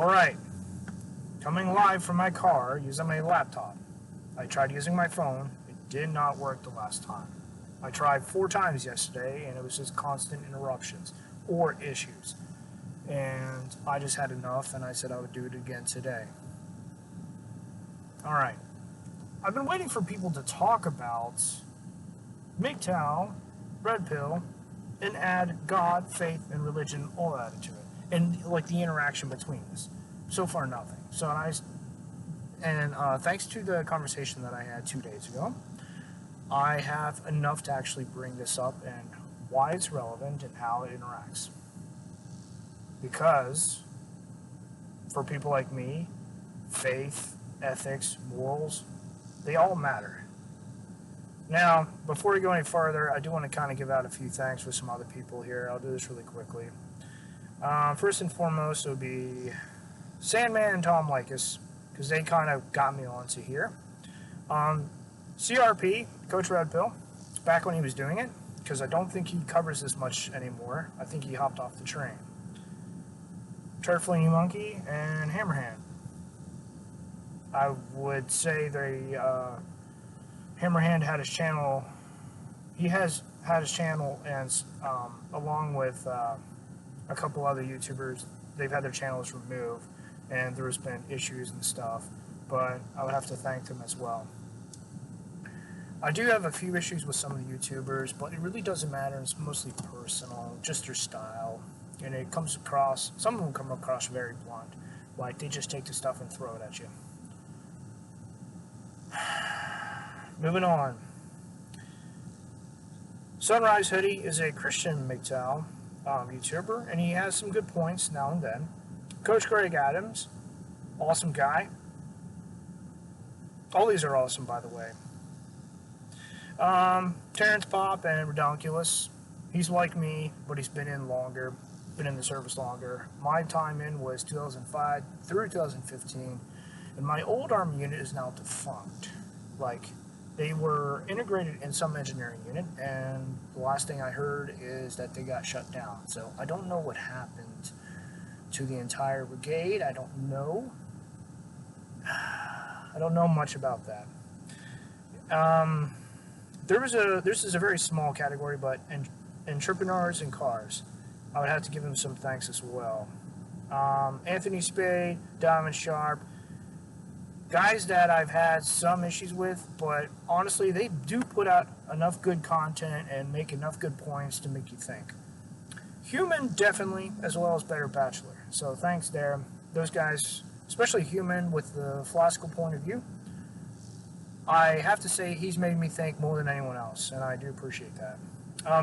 Alright, coming live from my car using my laptop. I tried using my phone. It did not work the last time. I tried 4 times yesterday and it was just constant interruptions or issues. And I just had enough and I said I would do it again today. Alright, I've been waiting for people to talk about MGTOW, Red Pill, and add God, faith, and religion all added to it. And like the interaction between us. So far, nothing. So thanks to the conversation that I had 2 days ago, I have enough to actually bring this up and why it's relevant and how it interacts. Because for people like me, faith, ethics, morals, they all matter. Now, before we go any further, I do want to kind of give out a few thanks for some other people here. I'll do this really quickly. First and foremost, it would be Sandman and Tom Likas, because they kind of got me onto here. CRP, Coach Red Pill, back when he was doing it, because I don't think he covers this much anymore. I think he hopped off the train. Turfling Monkey and Hammerhand. I would say Hammerhand had his channel. He has had his channel, and along with a couple other YouTubers, they've had their channels removed, and there's been issues and stuff, but I would have to thank them as well. I do have a few issues with some of the YouTubers, but it really doesn't matter. It's mostly personal, just their style, and it comes across, some of them come across very blunt, like they just take the stuff and throw it at you. Moving on. Sunrise Hoodie is a Christian MGTOW YouTuber, and he has some good points now and then. Coach Greg Adams, awesome guy. All these are awesome, by the way. Terrence Pop and Redonkulous. He's like me, but he's been in longer, been in the service longer. My time in was 2005 through 2015, and my old Army unit is now defunct. Like, they were integrated in some engineering unit, and the last thing I heard is that they got shut down. So I don't know what happened to the entire brigade. I don't know. I don't know much about that. This is a very small category, but entrepreneurs and cars, I would have to give them some thanks as well. Anthony Spade, Donovan Sharpe, guys that I've had some issues with, but honestly, they do put out enough good content and make enough good points to make you think. Human, definitely, as well as Better Bachelor. So thanks there. Those guys, especially Human with the philosophical point of view, I have to say he's made me think more than anyone else, and I do appreciate that.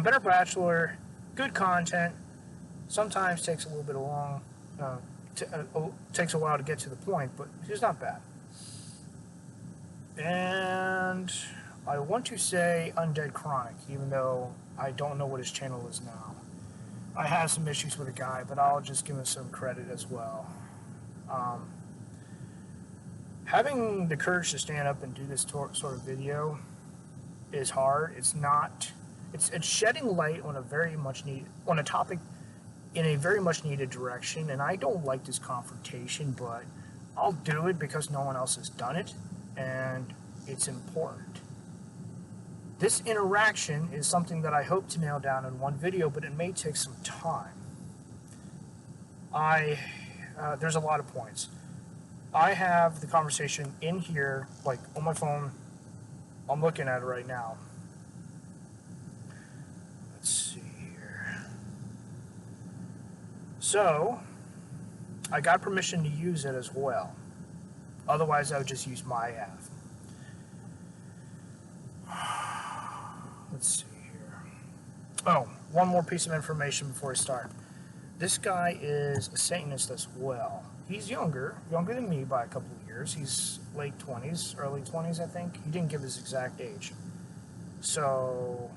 Better Bachelor, good content, sometimes takes a little bit long, takes a while to get to the point, but he's not bad. And I want to say Undead Chronic, even though I don't know what his channel is now. I have some issues with the guy, but I'll just give him some credit as well. Having the courage to stand up and do this sort of video is hard. It's shedding light on a topic in a very much needed direction, and I don't like this confrontation, but I'll do it because no one else has done it, and it's important. This interaction is something that I hope to nail down in one video, but it may take some time. There's a lot of points. I have the conversation in here, like on my phone. I'm looking at it right now. Let's see here. So, I got permission to use it as well. Otherwise, I would just use my app. Let's see here. Oh, one more piece of information before I start. This guy is a Satanist as well. He's younger than me by a couple of years. He's late 20s, early 20s, I think. He didn't give his exact age. So,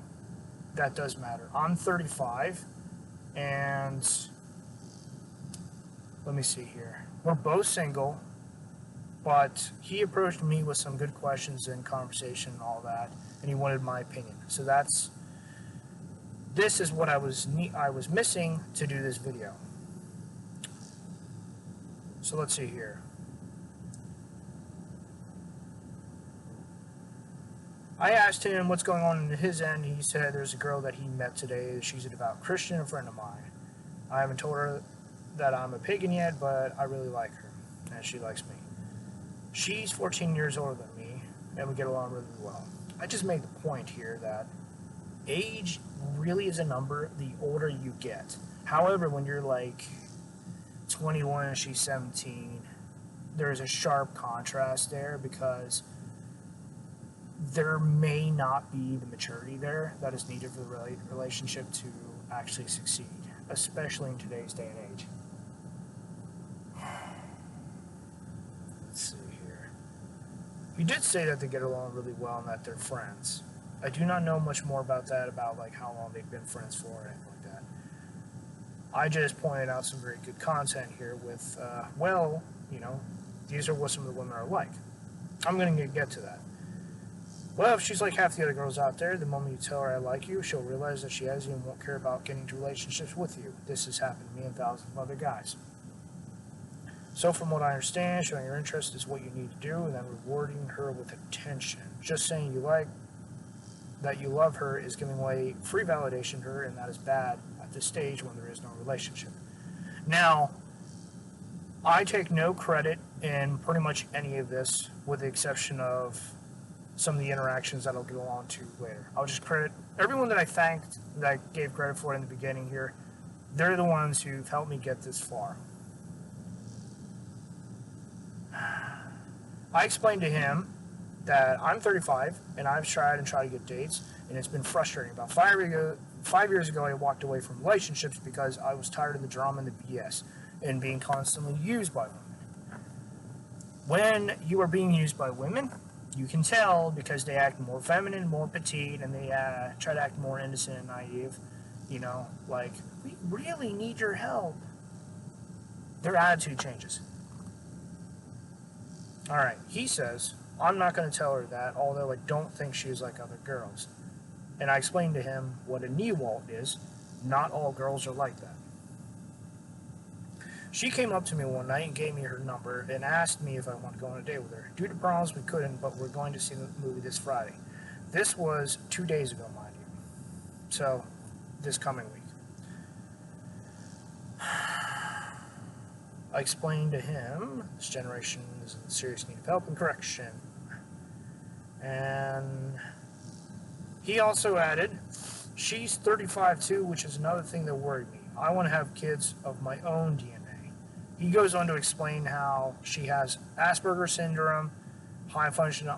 that does matter. I'm 35, and let me see here. We're both single, but he approached me with some good questions and conversation and all that, and he wanted my opinion. So this is what I was missing to do this video. So let's see here. I asked him what's going on in his end. He said there's a girl that he met today. She's a devout Christian, a friend of mine. I haven't told her that I'm a pagan yet, but I really like her, and she likes me. She's 14 years older than me, and we get along really well. I just made the point here that age really is a number the older you get. However, when you're like 21 and she's 17, there's a sharp contrast there because there may not be the maturity there that is needed for the relationship to actually succeed, especially in today's day and age. Let's see here. He did say that they get along really well and that they're friends. I do not know much more about that, about like how long they've been friends for or anything like that. I just pointed out some very good content here with, well, you know, these are what some of the women are like. I'm going to get to that. Well, if she's like half the other girls out there, the moment you tell her I like you, she'll realize that she has you and won't care about getting into relationships with you. This has happened to me and thousands of other guys. So from what I understand, showing your interest is what you need to do, and then rewarding her with attention. Just saying you love her is giving away free validation to her, and that is bad at this stage when there is no relationship. Now, I take no credit in pretty much any of this, with the exception of some of the interactions that I'll get along to later. I'll just credit everyone that I thanked, that I gave credit for in the beginning here. They're the ones who've helped me get this far. I explained to him that I'm 35 and I've tried to get dates, and it's been frustrating. About 5 years ago, I walked away from relationships because I was tired of the drama and the BS and being constantly used by women. When you are being used by women, you can tell because they act more feminine, more petite, and they try to act more innocent and naive. You know, like, we really need your help. Their attitude changes. Alright, he says, I'm not going to tell her that, although I don't think she is like other girls. And I explained to him what a knee walt is. Not all girls are like that. She came up to me one night and gave me her number and asked me if I wanted to go on a date with her. Due to problems, we couldn't, but we're going to see the movie this Friday. This was 2 days ago, mind you. So, this coming week. I explained to him this generation is in serious need of help and correction. And he also added, she's 35 too, which is another thing that worried me. I want to have kids of my own DNA. He goes on to explain how she has Asperger's syndrome, high functioning,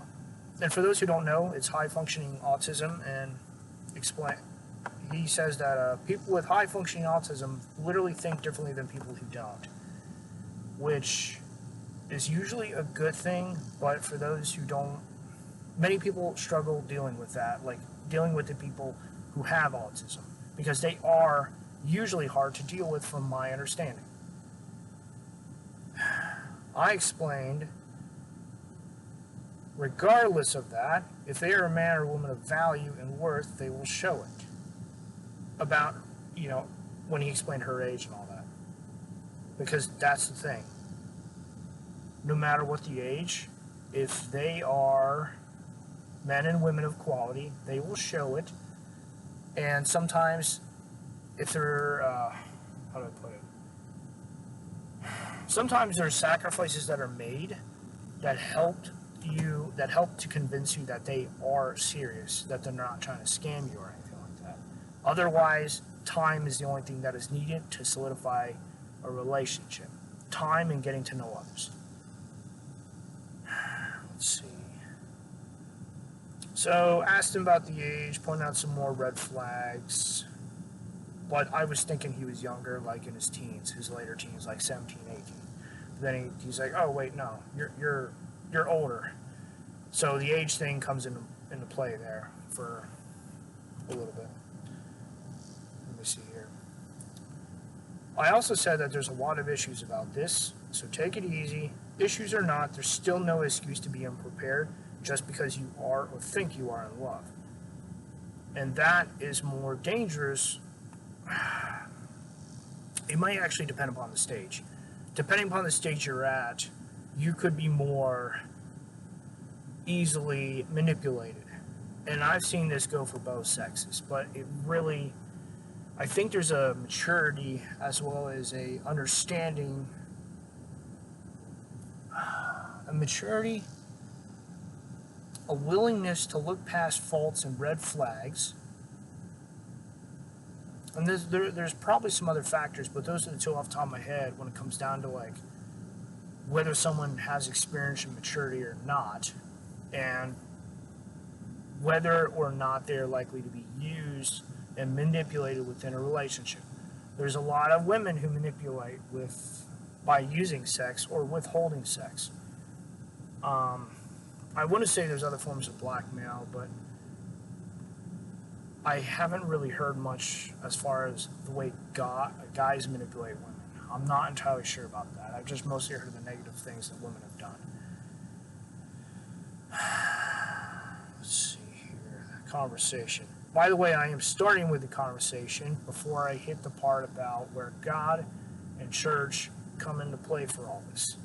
and for those who don't know, it's high functioning autism, and he says that people with high functioning autism literally think differently than people who don't, which is usually a good thing, but for those who don't, many people struggle dealing with that, like dealing with the people who have autism, because they are usually hard to deal with from my understanding. I explained, regardless of that, if they are a man or a woman of value and worth, they will show it. About, you know, when he explained her age and all that. Because that's the thing. No matter what the age, if they are men and women of quality, they will show it. And sometimes, if they're, how do I put it? Sometimes there's sacrifices that are made that help to convince you that they are serious, that they're not trying to scam you or anything like that. Otherwise, time is the only thing that is needed to solidify a relationship. Time and getting to know others. Let's see. So, asked him about the age, pointed out some more red flags. But I was thinking he was younger, like in his teens, his later teens, like 17, 18. But then he's like, oh wait, no, you're older. So the age thing comes into play there for a little bit. Let me see here. I also said that there's a lot of issues about this, so take it easy. Issues or not, there's still no excuse to be unprepared just because you are or think you are in love. And that is more dangerous. It might actually depend upon the stage. depending upon the stage you're at, you could be more easily manipulated. And I've seen this go for both sexes, but it really, I think there's a maturity as well as a understanding, a maturity, a willingness to look past faults and red flags. And there's probably some other factors, but those are the two off the top of my head when it comes down to like whether someone has experience and maturity or not, and whether or not they're likely to be used and manipulated within a relationship. There's a lot of women who manipulate by using sex or withholding sex. I wouldn't say there's other forms of blackmail, but I haven't really heard much as far as the way guys manipulate women. I'm not entirely sure about that. I've just mostly heard of the negative things that women have done. Let's see here. Conversation. By the way, I am starting with the conversation before I hit the part about where God and church come into play for all this.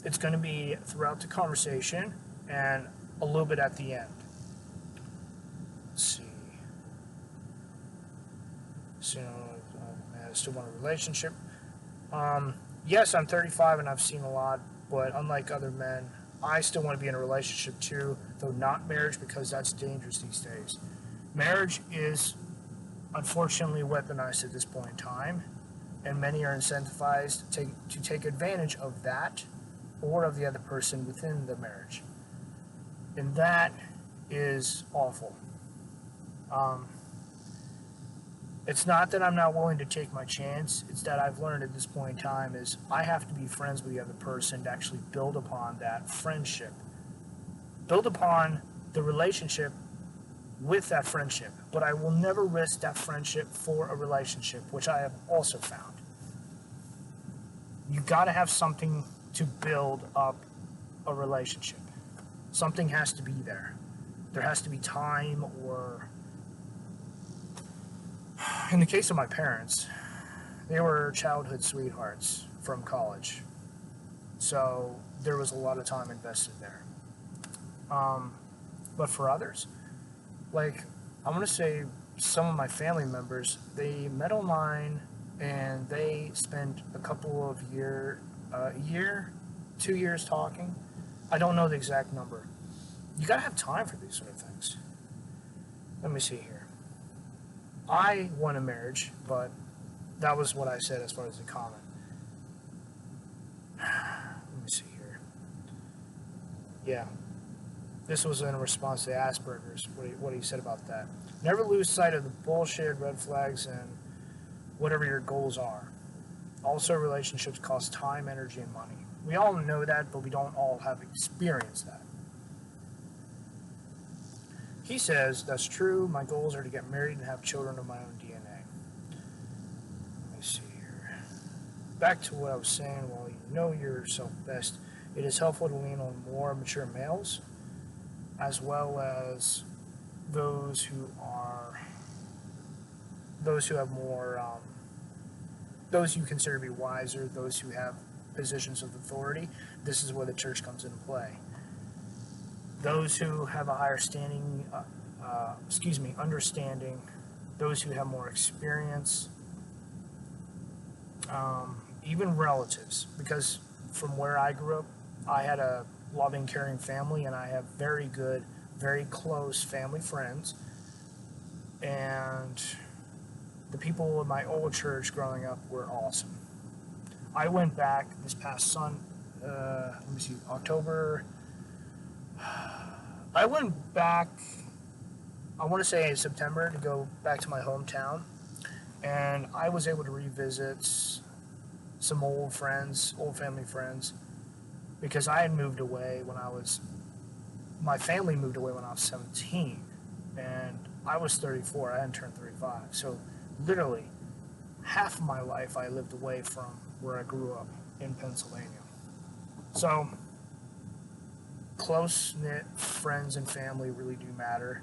It's going to be throughout the conversation and a little bit at the end. Let's see. So, I still want a relationship. Yes, I'm 35 and I've seen a lot, but unlike other men, I still want to be in a relationship too, though not marriage, because that's dangerous these days. Marriage is unfortunately weaponized at this point in time, and many are incentivized to take advantage of that or of the other person within the marriage. And that is awful. It's not that I'm not willing to take my chance. It's that I've learned at this point in time is I have to be friends with the other person to actually build upon that friendship. Build upon the relationship with that friendship. But I will never risk that friendship for a relationship, which I have also found. You got to have something to build up a relationship. Something has to be there. There has to be time, or in the case of my parents, they were childhood sweethearts from college. So there was a lot of time invested there. But for others, like I want to say some of my family members, they met online and they spent a couple of year, 2 years talking. I don't know the exact number. You gotta have time for these sort of things. Let me see here. I want a marriage, but that was what I said as far as the comment. Let me see here. Yeah. This was in response to Asperger's, what he said about that. Never lose sight of the bullshit, red flags, and whatever your goals are. Also, relationships cost time, energy, and money. We all know that, but we don't all have experienced that. He says, that's true. My goals are to get married and have children of my own DNA. Let me see here. Back to what I was saying, while you know yourself best, it is helpful to lean on more mature males, as well as those who have more, those you consider to be wiser, those who have positions of authority. This is where the church comes into play. Those who have a higher understanding, those who have more experience, even relatives, because from where I grew up, I had a loving, caring family, and I have very good, very close family friends, and the people in my old church growing up were awesome. I went back this past October. I went back, I want to say in September, to go back to my hometown, and I was able to revisit some old family friends, because I had moved away my family moved away when I was 17, and I was 34, I hadn't turned 35, so literally half of my life I lived away from where I grew up in Pennsylvania. So close-knit friends and family really do matter,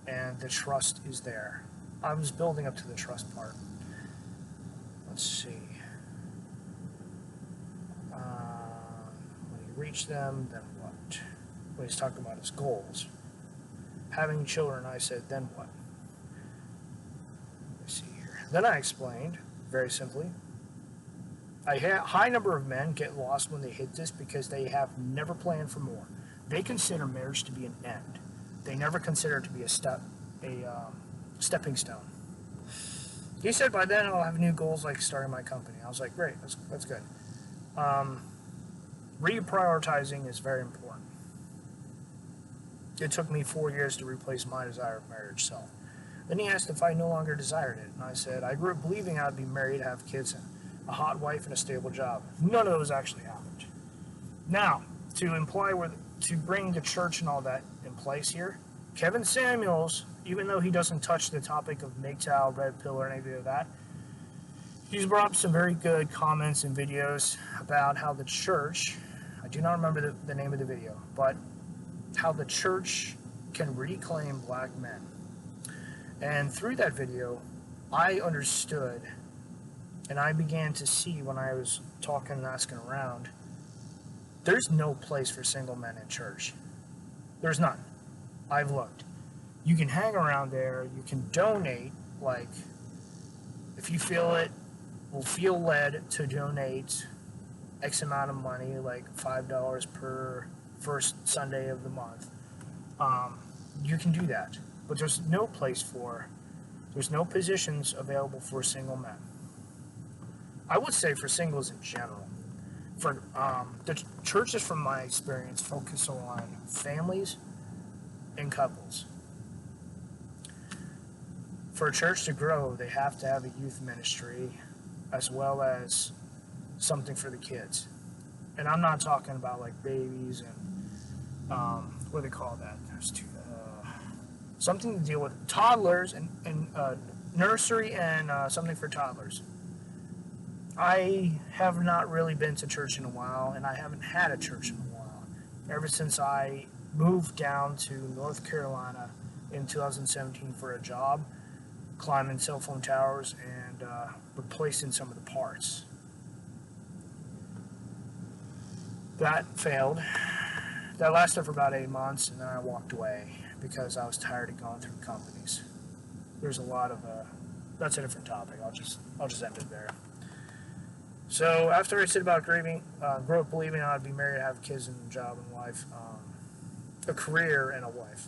and the trust is there. I was building up to the trust part. Let's see. reach them, then what? When he's talking about his goals. Having children, I said, then what? Let me see here. Then I explained, very simply, a high number of men get lost when they hit this because they have never planned for more. They consider marriage to be an end. They never consider it to be a stepping stone. He said, by then I'll have new goals like starting my company. I was like, great, that's good. Reprioritizing is very important. It took me 4 years to replace my desire of marriage self. Then he asked if I no longer desired it, and I said, I grew up believing I'd be married, have kids, and a hot wife, and a stable job. None of those actually happened. Now, to bring the church and all that in place here, Kevin Samuels, even though he doesn't touch the topic of MGTOW, red pill, or anything of that, he's brought up some very good comments and videos about how the church, I do not remember the name of the video, but how the church can reclaim black men. And through that video, I understood, and I began to see when I was talking and asking around, there's no place for single men in church. There's none. I've looked. You can hang around there, you can donate, like, if you feel led to donate X amount of money, like $5 per first Sunday of the month, you can do that. But there's no positions available for single men. I would say for singles in general. For the churches, from my experience, focus on families and couples. For a church to grow, they have to have a youth ministry as well as something for the kids. And I'm not talking about like babies and what do they call that? There's something to deal with toddlers and nursery and something for toddlers. I have not really been to church in a while, and I haven't had a church in a while. Ever since I moved down to North Carolina in 2017 for a job, climbing cell phone towers and replacing some of the parts. That failed. That lasted for about 8 months, and then I walked away because I was tired of going through companies. There's a lot of that's a different topic. I'll just end it there. So after I said about grew up believing I'd be married, have kids and a job and wife, a career and a wife.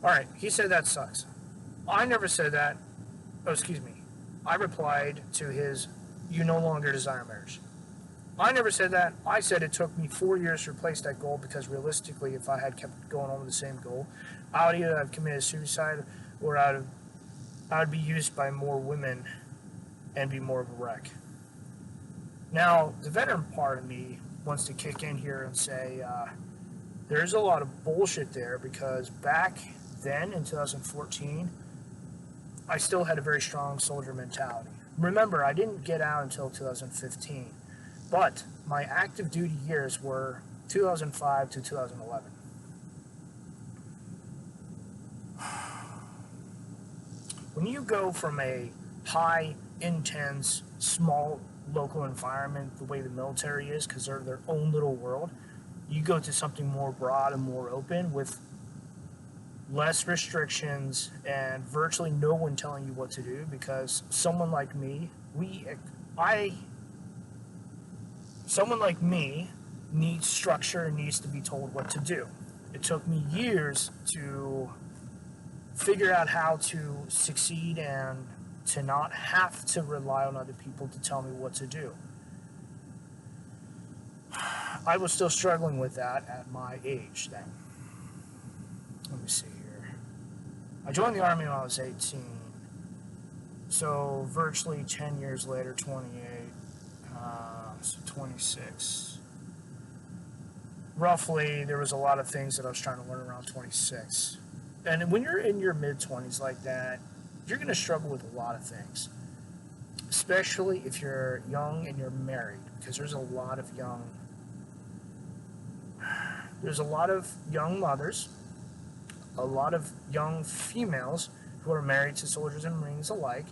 All right, he said that sucks. I never said that. Oh, excuse me. I replied to his, you no longer desire marriage. I never said that. I said it took me 4 years to replace that goal because realistically, if I had kept going on with the same goal, I would either have committed suicide or I would be used by more women and be more of a wreck. Now, the veteran part of me wants to kick in here and say there's a lot of bullshit there because back then in 2014, I still had a very strong soldier mentality. Remember, I didn't get out until 2015, but my active duty years were 2005 to 2011. When you go from a high, intense, small, local environment, the way the military is, because they're their own little world, you go to something more broad and more open with less restrictions and virtually no one telling you what to do, because someone like me needs structure and needs to be told what to do. It took me years to figure out how to succeed and to not have to rely on other people to tell me what to do. I was still struggling with that at my age then. Let me see here. I joined the Army when I was 18. So virtually 10 years later, 28, so 26. Roughly, there was a lot of things that I was trying to learn around 26. And when you're in your mid-20s like that, you're going to struggle with a lot of things. Especially if you're young and you're married, because there's a lot of young mothers, a lot of young females who are married to soldiers and Marines alike,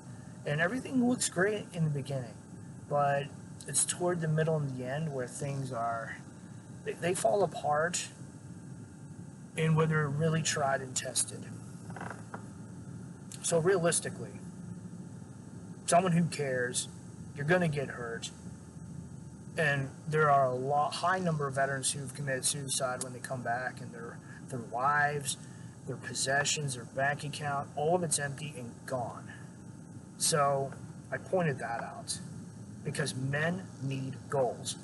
and everything looks great in the beginning, but it's toward the middle and the end where things are they fall apart in when they're really tried and tested. So realistically, someone who cares, you're going to get hurt. And there are high number of veterans who've committed suicide when they come back, and their wives, their possessions, their bank account, all of it's empty and gone. So I pointed that out because men need goals.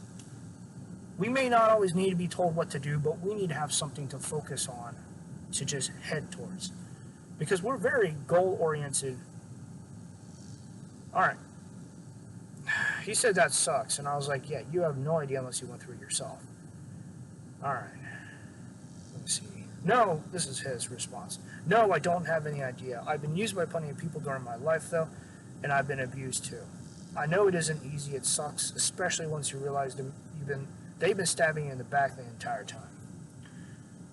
We may not always need to be told what to do, but we need to have something to focus on to just head towards, because we're very goal-oriented. All right. He said that sucks, and I was like, yeah, you have no idea unless you went through it yourself. All right. Let me see. No, this is his response. No, I don't have any idea. I've been used by plenty of people during my life, though, and I've been abused, too. I know it isn't easy. It sucks, especially once you realize they've been stabbing you in the back the entire time.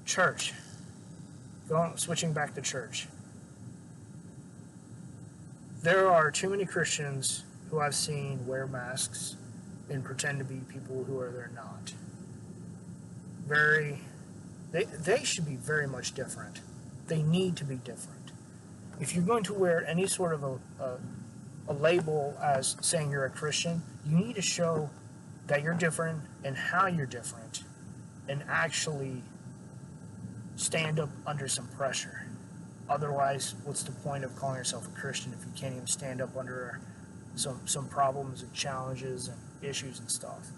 Church. Switching back to church. There are too many Christians who I've seen wear masks and pretend to be people who they're not. They should be very much different. They need to be different. If you're going to wear any sort of a label as saying you're a Christian, you need to show that you're different and how you're different, and actually stand up under some pressure. Otherwise, what's the point of calling yourself a Christian if you can't even stand up under some problems and challenges and issues and stuff?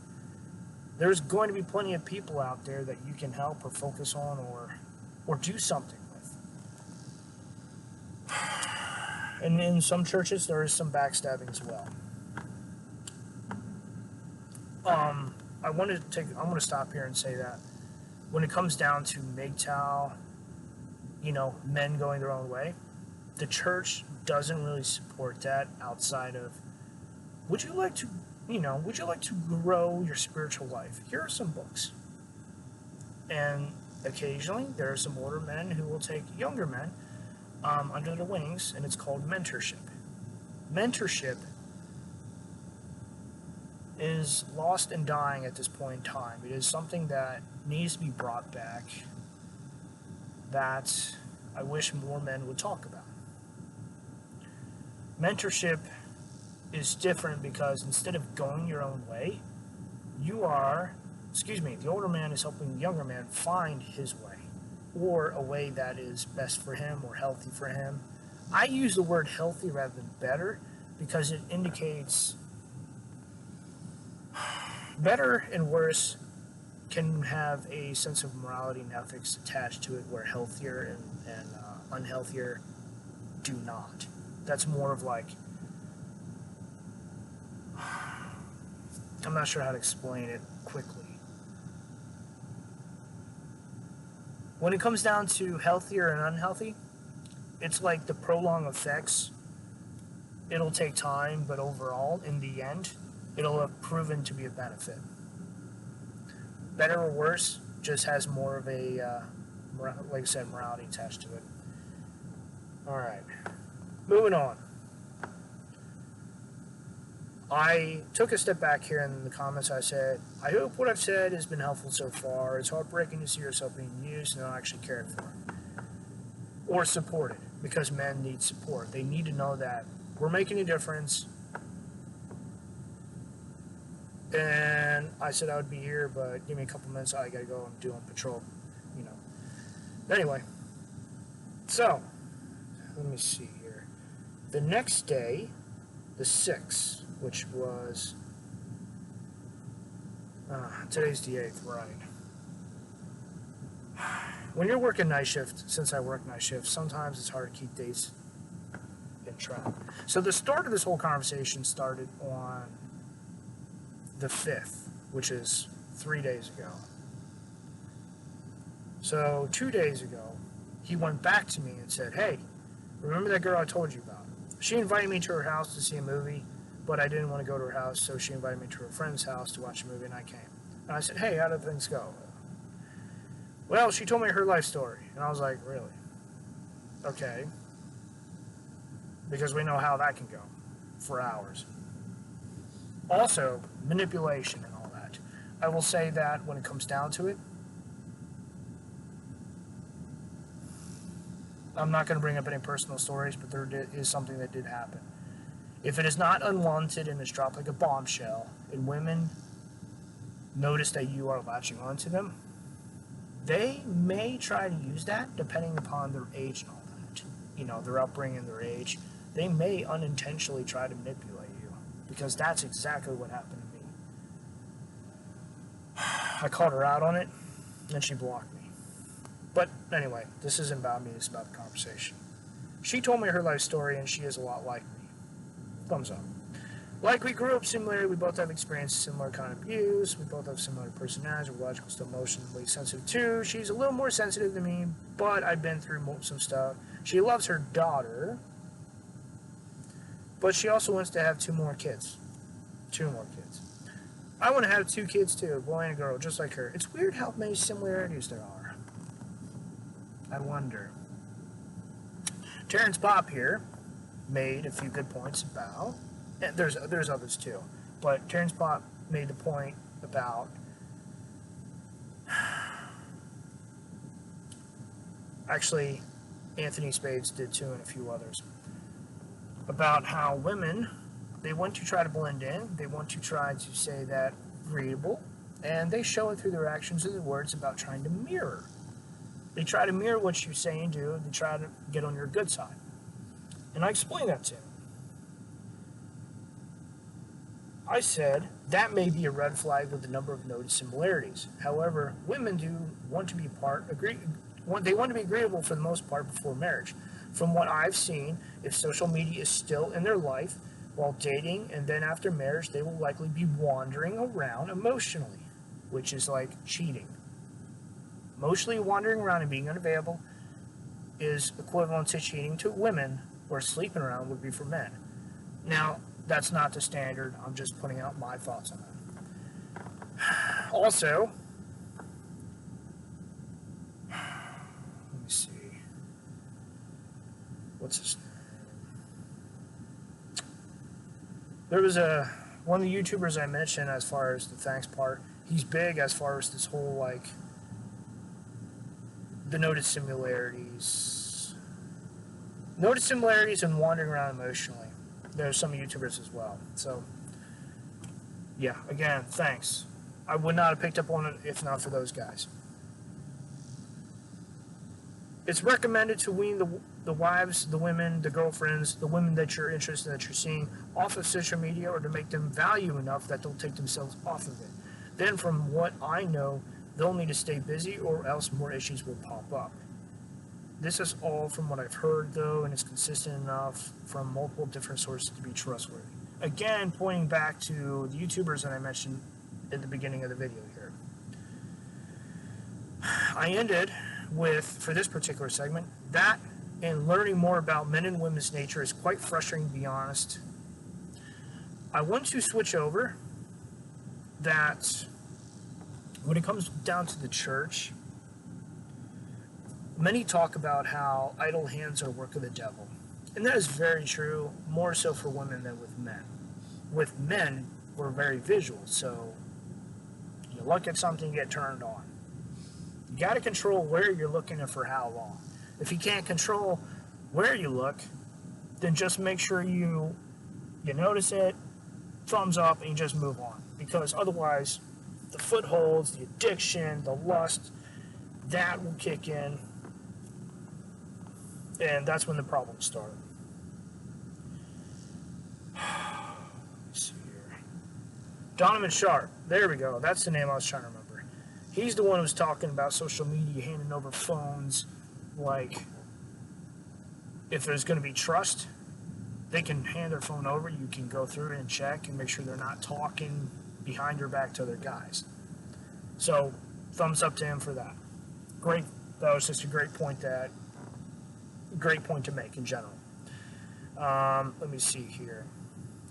There's going to be plenty of people out there that you can help or focus on or do something with. And in some churches, there is some backstabbing as well. I'm going to stop here and say that when it comes down to MGTOW, men going their own way, the church doesn't really support that outside of, would you like to grow your spiritual life? Here are some books. And occasionally there are some older men who will take younger men under their wings, and it's called mentorship. Mentorship is lost and dying at this point in time. It is something that needs to be brought back, that I wish more men would talk about. Mentorship is different because instead of going your own way, the older man is helping the younger man find his way, or a way that is best for him or healthy for him. I use the word healthy rather than better because it indicates better and worse can have a sense of morality and ethics attached to it, where healthier and unhealthier do not. That's more of like, I'm not sure how to explain it quickly. When it comes down to healthier and unhealthy, it's like the prolonged effects. It'll take time, but overall, in the end, it'll have proven to be a benefit. Better or worse, just has more of a, like I said, morality attached to it. Alright, moving on. I took a step back here in the comments. I said, I hope what I've said has been helpful so far. It's heartbreaking to see yourself being used and not actually cared for or supported, because men need support. They need to know that we're making a difference. And I said I would be here, but give me a couple minutes. I gotta go and do on patrol, Anyway, so let me see here. The next day, the 6th, which was today's the 8th, right? When you're working night shift, since I work night shift, sometimes it's hard to keep days in track. So the start of this whole conversation started on the 5th, which is 3 days ago. So 2 days ago, he went back to me and said, hey, remember that girl I told you about? She invited me to her house to see a movie, but I didn't want to go to her house, so she invited me to her friend's house to watch a movie, and I came. And I said, hey, how did things go? Well, she told me her life story, and I was like, really? Okay. Because we know how that can go for hours. Also, manipulation and all that. I will say that when it comes down to it, I'm not going to bring up any personal stories, but there is something that did happen. If it is not unwanted and is dropped like a bombshell, and women notice that you are latching onto them, they may try to use that depending upon their age and all that. You know, their upbringing, their age. They may unintentionally try to manipulate you, because that's exactly what happened to me. I called her out on it, and she blocked me. But anyway, this isn't about me, it's about the conversation. She told me her life story, and she is a lot like me. Thumbs up. Like, we grew up similarly, we both have experienced similar kind of abuse, we both have similar personalities, we're logical, still emotionally sensitive too. She's a little more sensitive than me, but I've been through some stuff. She loves her daughter, but she also wants to have 2 more kids. 2 more kids. I want to have 2 kids too, a boy and a girl, just like her. It's weird how many similarities there are. I wonder. Terrence Pop here made a few good points about, and there's others too, but Terrence Pop made the point about actually Anthony Spades did too, and a few others, about how women, they want to try to blend in, they want to try to say that agreeable, and they show it through their actions and their words about trying to mirror. They try to mirror what you say and do, they try to get on your good side. And I explained that to him. I said, that may be a red flag with the number of noted similarities. However, women do want to be they want to be agreeable for the most part before marriage. From what I've seen, if social media is still in their life while dating, and then after marriage, they will likely be wandering around emotionally, which is like cheating. Emotionally wandering around and being unavailable is equivalent to cheating to women, where sleeping around would be for men. Now, that's not the standard. I'm just putting out my thoughts on that. Also, let me see. What's his name? There was one of the YouTubers I mentioned as far as the thanks part. He's big as far as this whole, like, the noted similarities. Noted similarities and wandering around emotionally. There's some YouTubers as well. So, yeah, again, thanks. I would not have picked up on it if not for those guys. It's recommended to wean the wives, the women, the girlfriends, the women that you're interested in, that you're seeing, off of social media, or to make them value enough that they'll take themselves off of it. Then, from what I know, they'll need to stay busy, or else more issues will pop up. This is all from what I've heard, though, and it's consistent enough from multiple different sources to be trustworthy. Again, pointing back to the YouTubers that I mentioned at the beginning of the video here. I ended with, for this particular segment, that and learning more about men and women's nature is quite frustrating, to be honest. I want to switch over that when it comes down to the church, many talk about how idle hands are work of the devil. And that is very true, more so for women than with men. With men, we're very visual, so you look at something, get turned on. You got to control where you're looking and for how long. If you can't control where you look, then just make sure you notice it, thumbs up, and you just move on. Because otherwise, the footholds, the addiction, the lust, that will kick in. And that's when the problems start. Let's see here. Donovan Sharpe. There we go. That's the name I was trying to remember. He's the one who was talking about social media, handing over phones. Like, if there's going to be trust, they can hand their phone over. You can go through it and check and make sure they're not talking behind your back to other guys. So, thumbs up to him for that. Great. That was just a great point to make in general. Let me see here.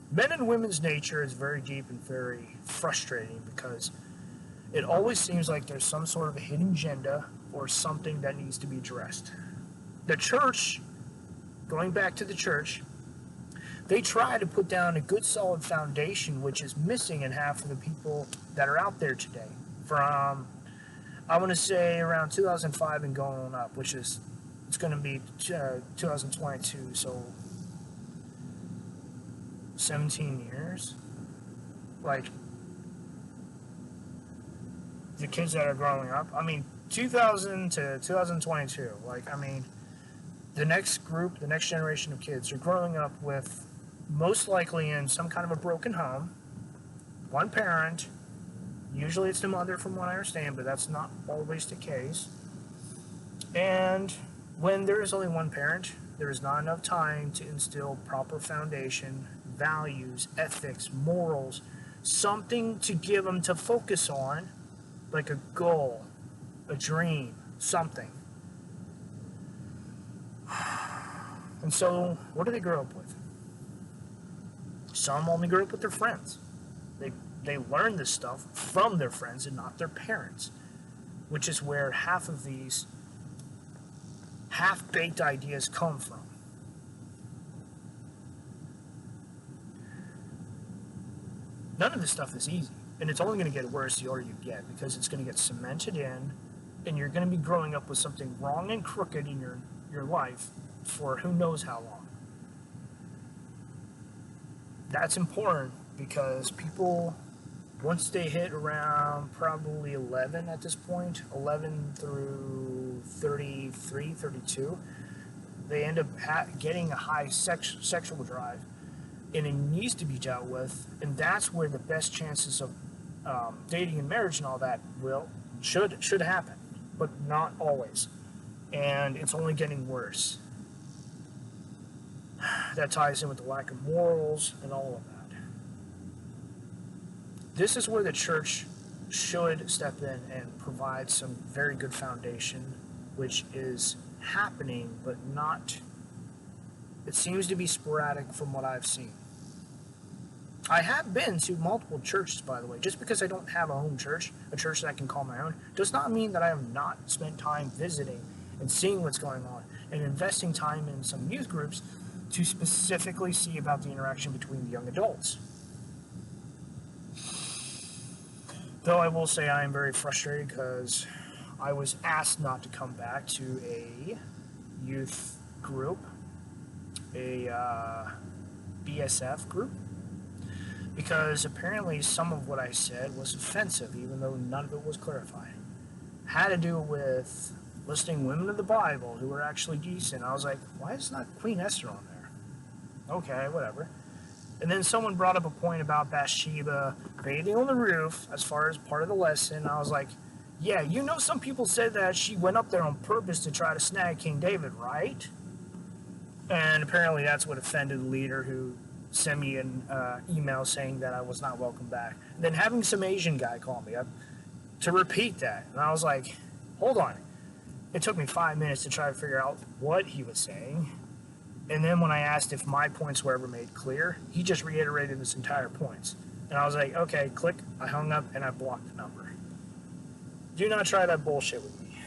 Men and women's nature is very deep and very frustrating because it always seems like there's some sort of a hidden agenda or something that needs to be addressed. The church, going back to the church, they try to put down a good solid foundation, which is missing in half of the people that are out there today. From, I want to say, around 2005 and going on up, which is, it's going to be 2022, so 17 years. Like, the kids that are growing up, I mean, 2000 to 2022, like, I mean, the next group, the next generation of kids are growing up with, most likely in some kind of a broken home, one parent, usually it's the mother from what I understand, but that's not always the case. And when there is only one parent, there is not enough time to instill proper foundation, values, ethics, morals, something to give them to focus on, like a goal, a dream, something. And so, what do they grow up with? Some only grew up with their friends. They learn this stuff from their friends and not their parents, which is where half of these half-baked ideas come from. None of this stuff is easy, and it's only going to get worse the older you get, because it's going to get cemented in, and you're going to be growing up with something wrong and crooked in your life for who knows how long. That's important because people, once they hit around probably 11 at this point, 11 through 33, 32, they end up getting a high sexual drive, and it needs to be dealt with, and that's where the best chances of dating and marriage and all that should happen, but not always, and it's only getting worse. That ties in with the lack of morals and all of that. This is where the church should step in and provide some very good foundation, which is happening, but not, it seems to be sporadic from what I've seen. I have been to multiple churches, by the way. Just because I don't have a home church, a church that I can call my own, does not mean that I have not spent time visiting and seeing what's going on and investing time in some youth groups to specifically see about the interaction between the young adults. Though I will say I am very frustrated because I was asked not to come back to a youth group, a BSF group, because apparently some of what I said was offensive, even though none of it was clarified. Had to do with listing women of the Bible who were actually decent. I was like, why is not Queen Esther on there? Okay, whatever. And then someone brought up a point about Bathsheba bathing on the roof as far as part of the lesson. I was like, yeah, you know, some people said that she went up there on purpose to try to snag King David, right? And apparently that's what offended the leader, who sent me an email saying that I was not welcome back. And then having some Asian guy call me up to repeat that. And I was like, hold on. It took me 5 minutes to try to figure out what he was saying. And then when I asked if my points were ever made clear, he just reiterated his entire points. And I was like, okay, click. I hung up and I blocked the number. Do not try that bullshit with me.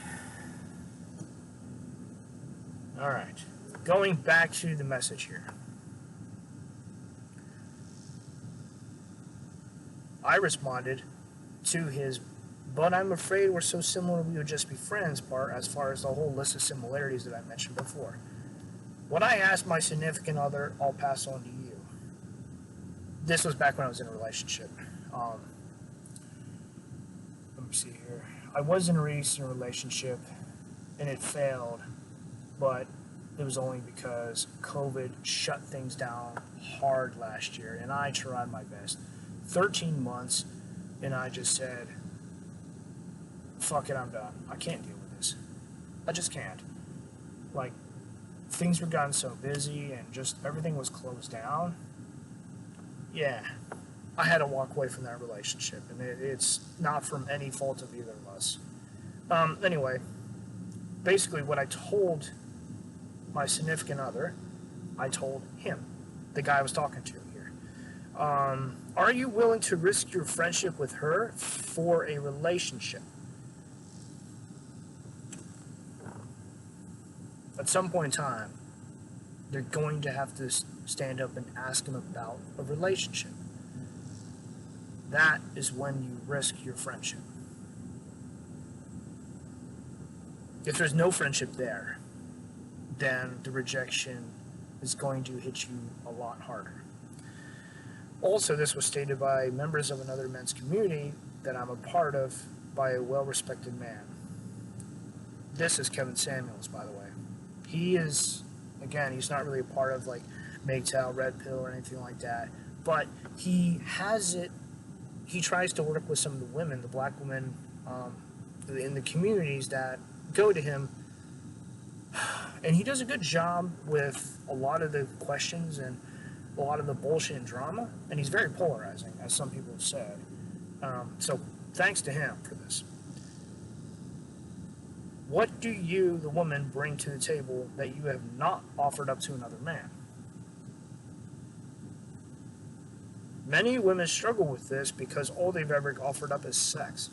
All right. Going back to the message here. I responded to his, but I'm afraid we're so similar we would just be friends part, as far as the whole list of similarities that I mentioned before. What I asked my significant other, I'll pass on to you. This was back when I was in a relationship. Let me see here. I was in a recent relationship, and it failed, but it was only because COVID shut things down hard last year, and I tried my best. 13 months, and I just said, fuck it, I'm done. I can't deal with this. I just can't. Like, things were gotten so busy and just everything was closed down. Yeah, I had to walk away from that relationship, and it's not from any fault of either of us. Anyway, basically what I told my significant other, I told him, the guy I was talking to here. Are you willing to risk your friendship with her for a relationship? At some point in time, they're going to have to stand up and ask him about a relationship. That is when you risk your friendship. If there's no friendship there, then the rejection is going to hit you a lot harder. Also, this was stated by members of another men's community that I'm a part of by a well-respected man. This is Kevin Samuels, by the way. He is, again, he's not really a part of like MGTOW, Red Pill, or anything like that, but he has it. He tries to work with some of the women, the black women in the communities that go to him, and he does a good job with a lot of the questions and a lot of the bullshit and drama, and he's very polarizing, as some people have said. So thanks to him for this. What do you, the woman, bring to the table that you have not offered up to another man? Many women struggle with this because all they've ever offered up is sex.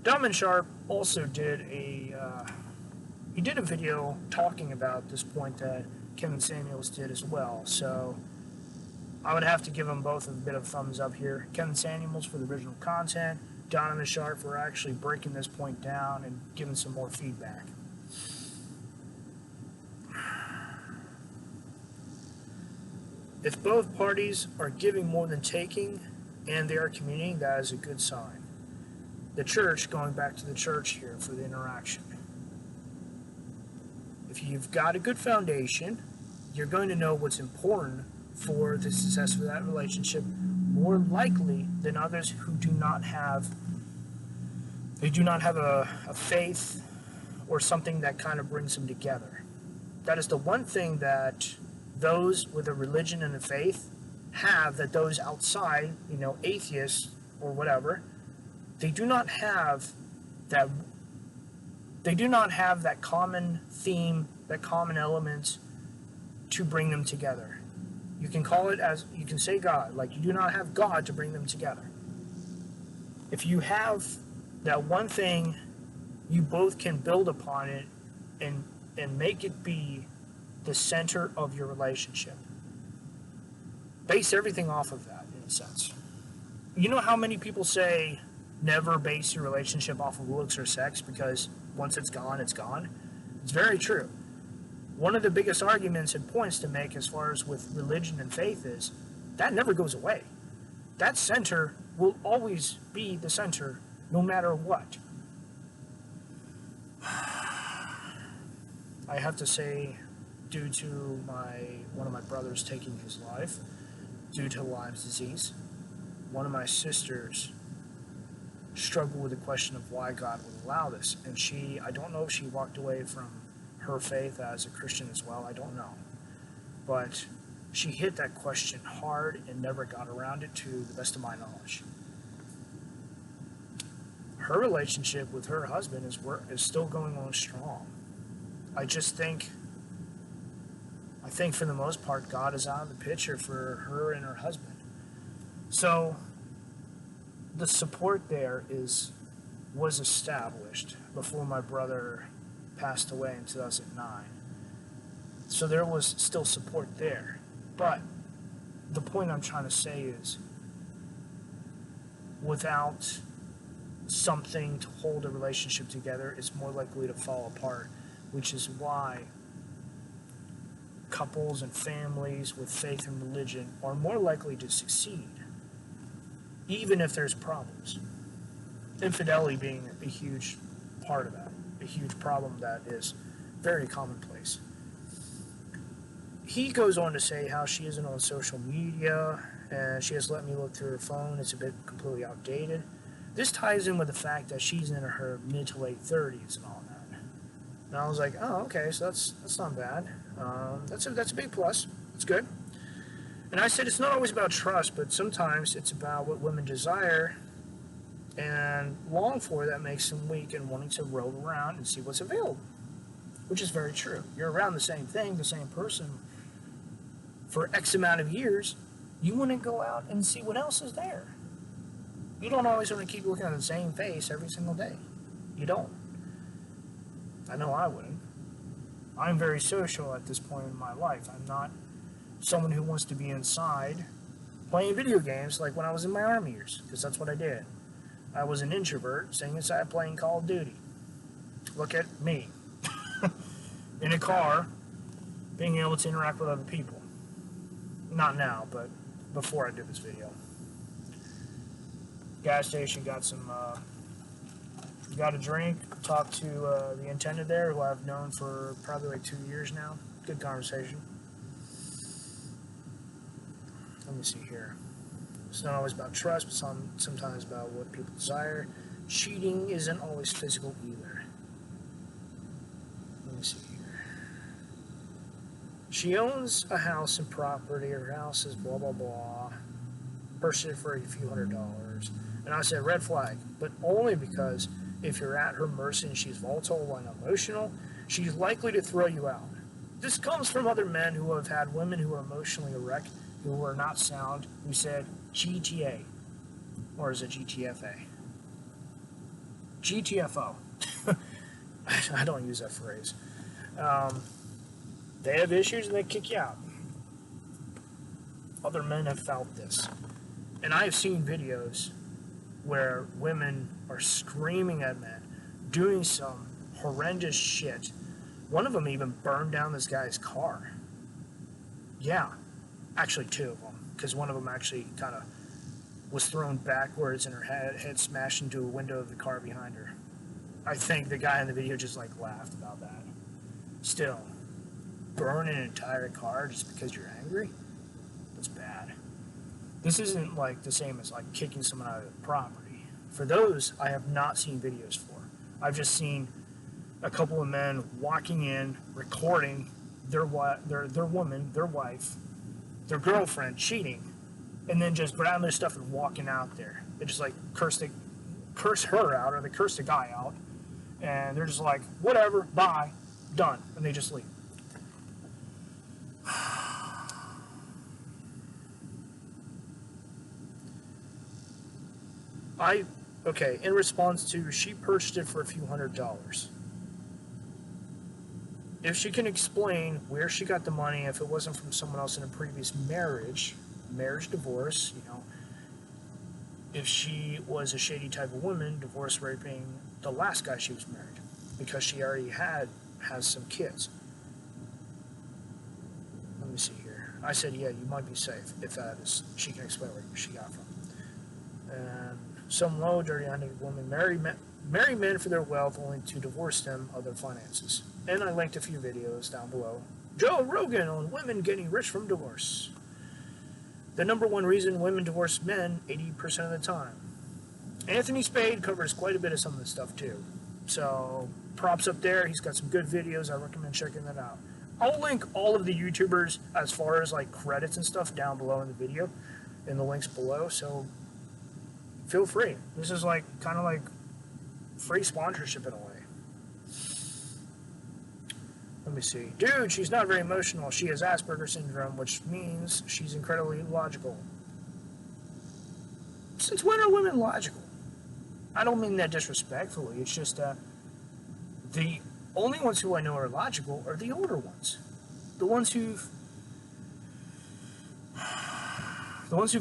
Donovan Sharpe also did a video talking about this point that Kevin Samuels did as well. So I would have to give them both a bit of thumbs up here. Kevin Samuels for the original content, Donovan Sharpe for actually breaking this point down and giving some more feedback. If both parties are giving more than taking and they are communicating, that is a good sign. The church, going back to the church here for the interaction. If you've got a good foundation, you're going to know what's important for the success of that relationship more likely than others who do not have a faith or something that kind of brings them together. That is the one thing that those with a religion and a faith have that those outside, atheists or whatever, they do not have that common theme, that common element to bring them together. You can call it as, you can say God, like you do not have God to bring them together. If you have that one thing, you both can build upon it and make it be the center of your relationship. Base everything off of that, in a sense. You know how many people say never base your relationship off of looks or sex because once it's gone, it's gone? It's very true. One of the biggest arguments and points to make as far as with religion and faith is that never goes away. That center will always be the center no matter what. I have to say, due to one of my brothers taking his life due to Lyme's disease, one of my sisters struggled with the question of why God would allow this, and I don't know if she walked away from her faith as a Christian as well, I don't know, but she hit that question hard and never got around it to the best of my knowledge. Her relationship with her husband is still going on strong. I think for the most part, God is out of the picture for her and her husband. So the support there was established before my brother passed away in 2009. So there was still support there. But the point I'm trying to say is, without something to hold a relationship together, it's more likely to fall apart, which is why couples and families with faith and religion are more likely to succeed, even if there's problems. Infidelity being a huge part of that, a huge problem that is very commonplace. He goes on to say how she isn't on social media, and she has let me look through her phone. It's a bit completely outdated. This ties in with the fact that she's in her mid to late 30s and all that. And I was like, oh, okay, so that's not bad. That's a big plus. It's good. And I said it's not always about trust, but sometimes it's about what women desire and long for that makes them weak and wanting to roll around and see what's available, which is very true. You're around the same thing, the same person for X amount of years. You want to go out and see what else is there. You don't always want to keep looking at the same face every single day. You don't. I know I wouldn't. I'm very social at this point in my life. I'm not someone who wants to be inside playing video games like when I was in my army years, because that's what I did. I was an introvert sitting inside playing Call of Duty. Look at me. In a car, being able to interact with other people. Not now, but before I did this video. Gas station, got a drink, talked to the intendant there, who I've known for probably like 2 years now. Good conversation. Let me see here. It's not always about trust, but sometimes about what people desire. Cheating isn't always physical either. Let me see here. She owns a house and property. Her house is blah, blah, blah. Purchased it for a few $100s. And I said, red flag. But only because if you're at her mercy and she's volatile and emotional, she's likely to throw you out. This comes from other men who have had women who are emotionally a wreck, who are not sound, who said GTA. Or is it GTFA? GTFO. I don't use that phrase. They have issues and they kick you out. Other men have felt this. And I have seen videos where women are screaming at men, doing some horrendous shit. One of them even burned down this guy's car. Yeah, actually 2 of them, because one of them actually kind of was thrown backwards and her head smashed into a window of the car behind her. I think the guy in the video just like laughed about that. Still, burn an entire car just because you're angry? That's bad. This isn't like the same as like kicking someone out of the property. For those, I have not seen videos for. I've just seen a couple of men walking in, recording their woman, their wife, their girlfriend cheating, and then just grabbing their stuff and walking out there. They just like curse her out, or they curse the guy out, and they're just like, whatever, bye, done, and they just leave. Okay, in response to, she purchased it for a few $100s. If she can explain where she got the money, if it wasn't from someone else in a previous marriage, divorce, if she was a shady type of woman, divorce raping the last guy she was married, because she already has some kids. Let me see here. I said, yeah, you might be safe if that is, she can explain where she got from. And some low, dirty-handed women marry men for their wealth, only to divorce them of their finances. And I linked a few videos down below. Joe Rogan on women getting rich from divorce. The #1 reason women divorce men 80% of the time. Anthony Spade covers quite a bit of some of this stuff too. So props up there. He's got some good videos. I recommend checking that out. I'll link all of the YouTubers as far as like credits and stuff down below in the video, in the links below. So feel free. This is like kind of like free sponsorship in a way. Let me see. Dude, she's not very emotional. She has Asperger's syndrome, which means she's incredibly logical. Since when are women logical? I don't mean that disrespectfully. It's just the only ones who I know are logical are the older ones. The ones who've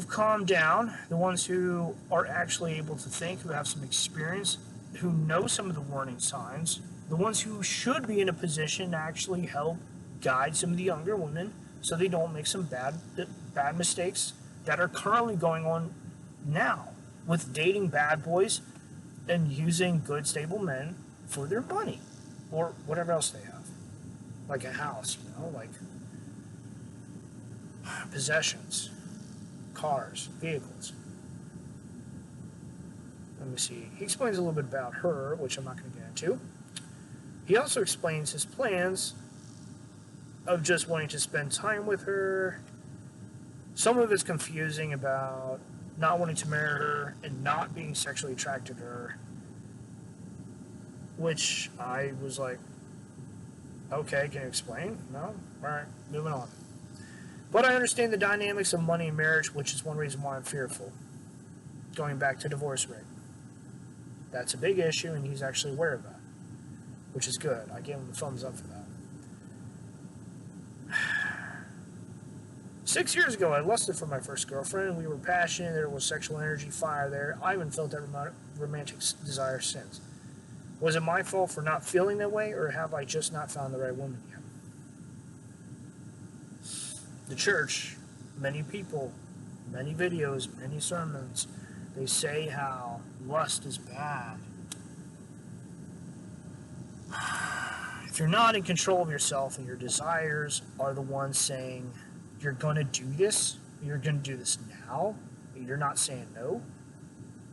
calmed down, the ones who are actually able to think, who have some experience, who know some of the warning signs, the ones who should be in a position to actually help guide some of the younger women so they don't make some bad mistakes that are currently going on now with dating bad boys and using good, stable men for their money or whatever else they have. Like a house, like possessions, cars, vehicles. Let me see. He explains a little bit about her, which I'm not going to get into. He also explains his plans of just wanting to spend time with her. Some of it's confusing about not wanting to marry her and not being sexually attracted to her, which I was like, okay, can you explain? No? Alright, moving on. But I understand the dynamics of money and marriage, which is one reason why I'm fearful. Going back to divorce rate. That's a big issue, and he's actually aware of that, which is good. I give him a thumbs up for that. 6 years ago, I lusted for my first girlfriend. We were passionate. There was sexual energy, fire there. I haven't felt that romantic desire since. Was it my fault for not feeling that way, or have I just not found the right woman yet? The church, many people, many videos, many sermons, they say how lust is bad. If you're not in control of yourself and your desires are the ones saying, you're going to do this, you're going to do this now, and you're not saying no,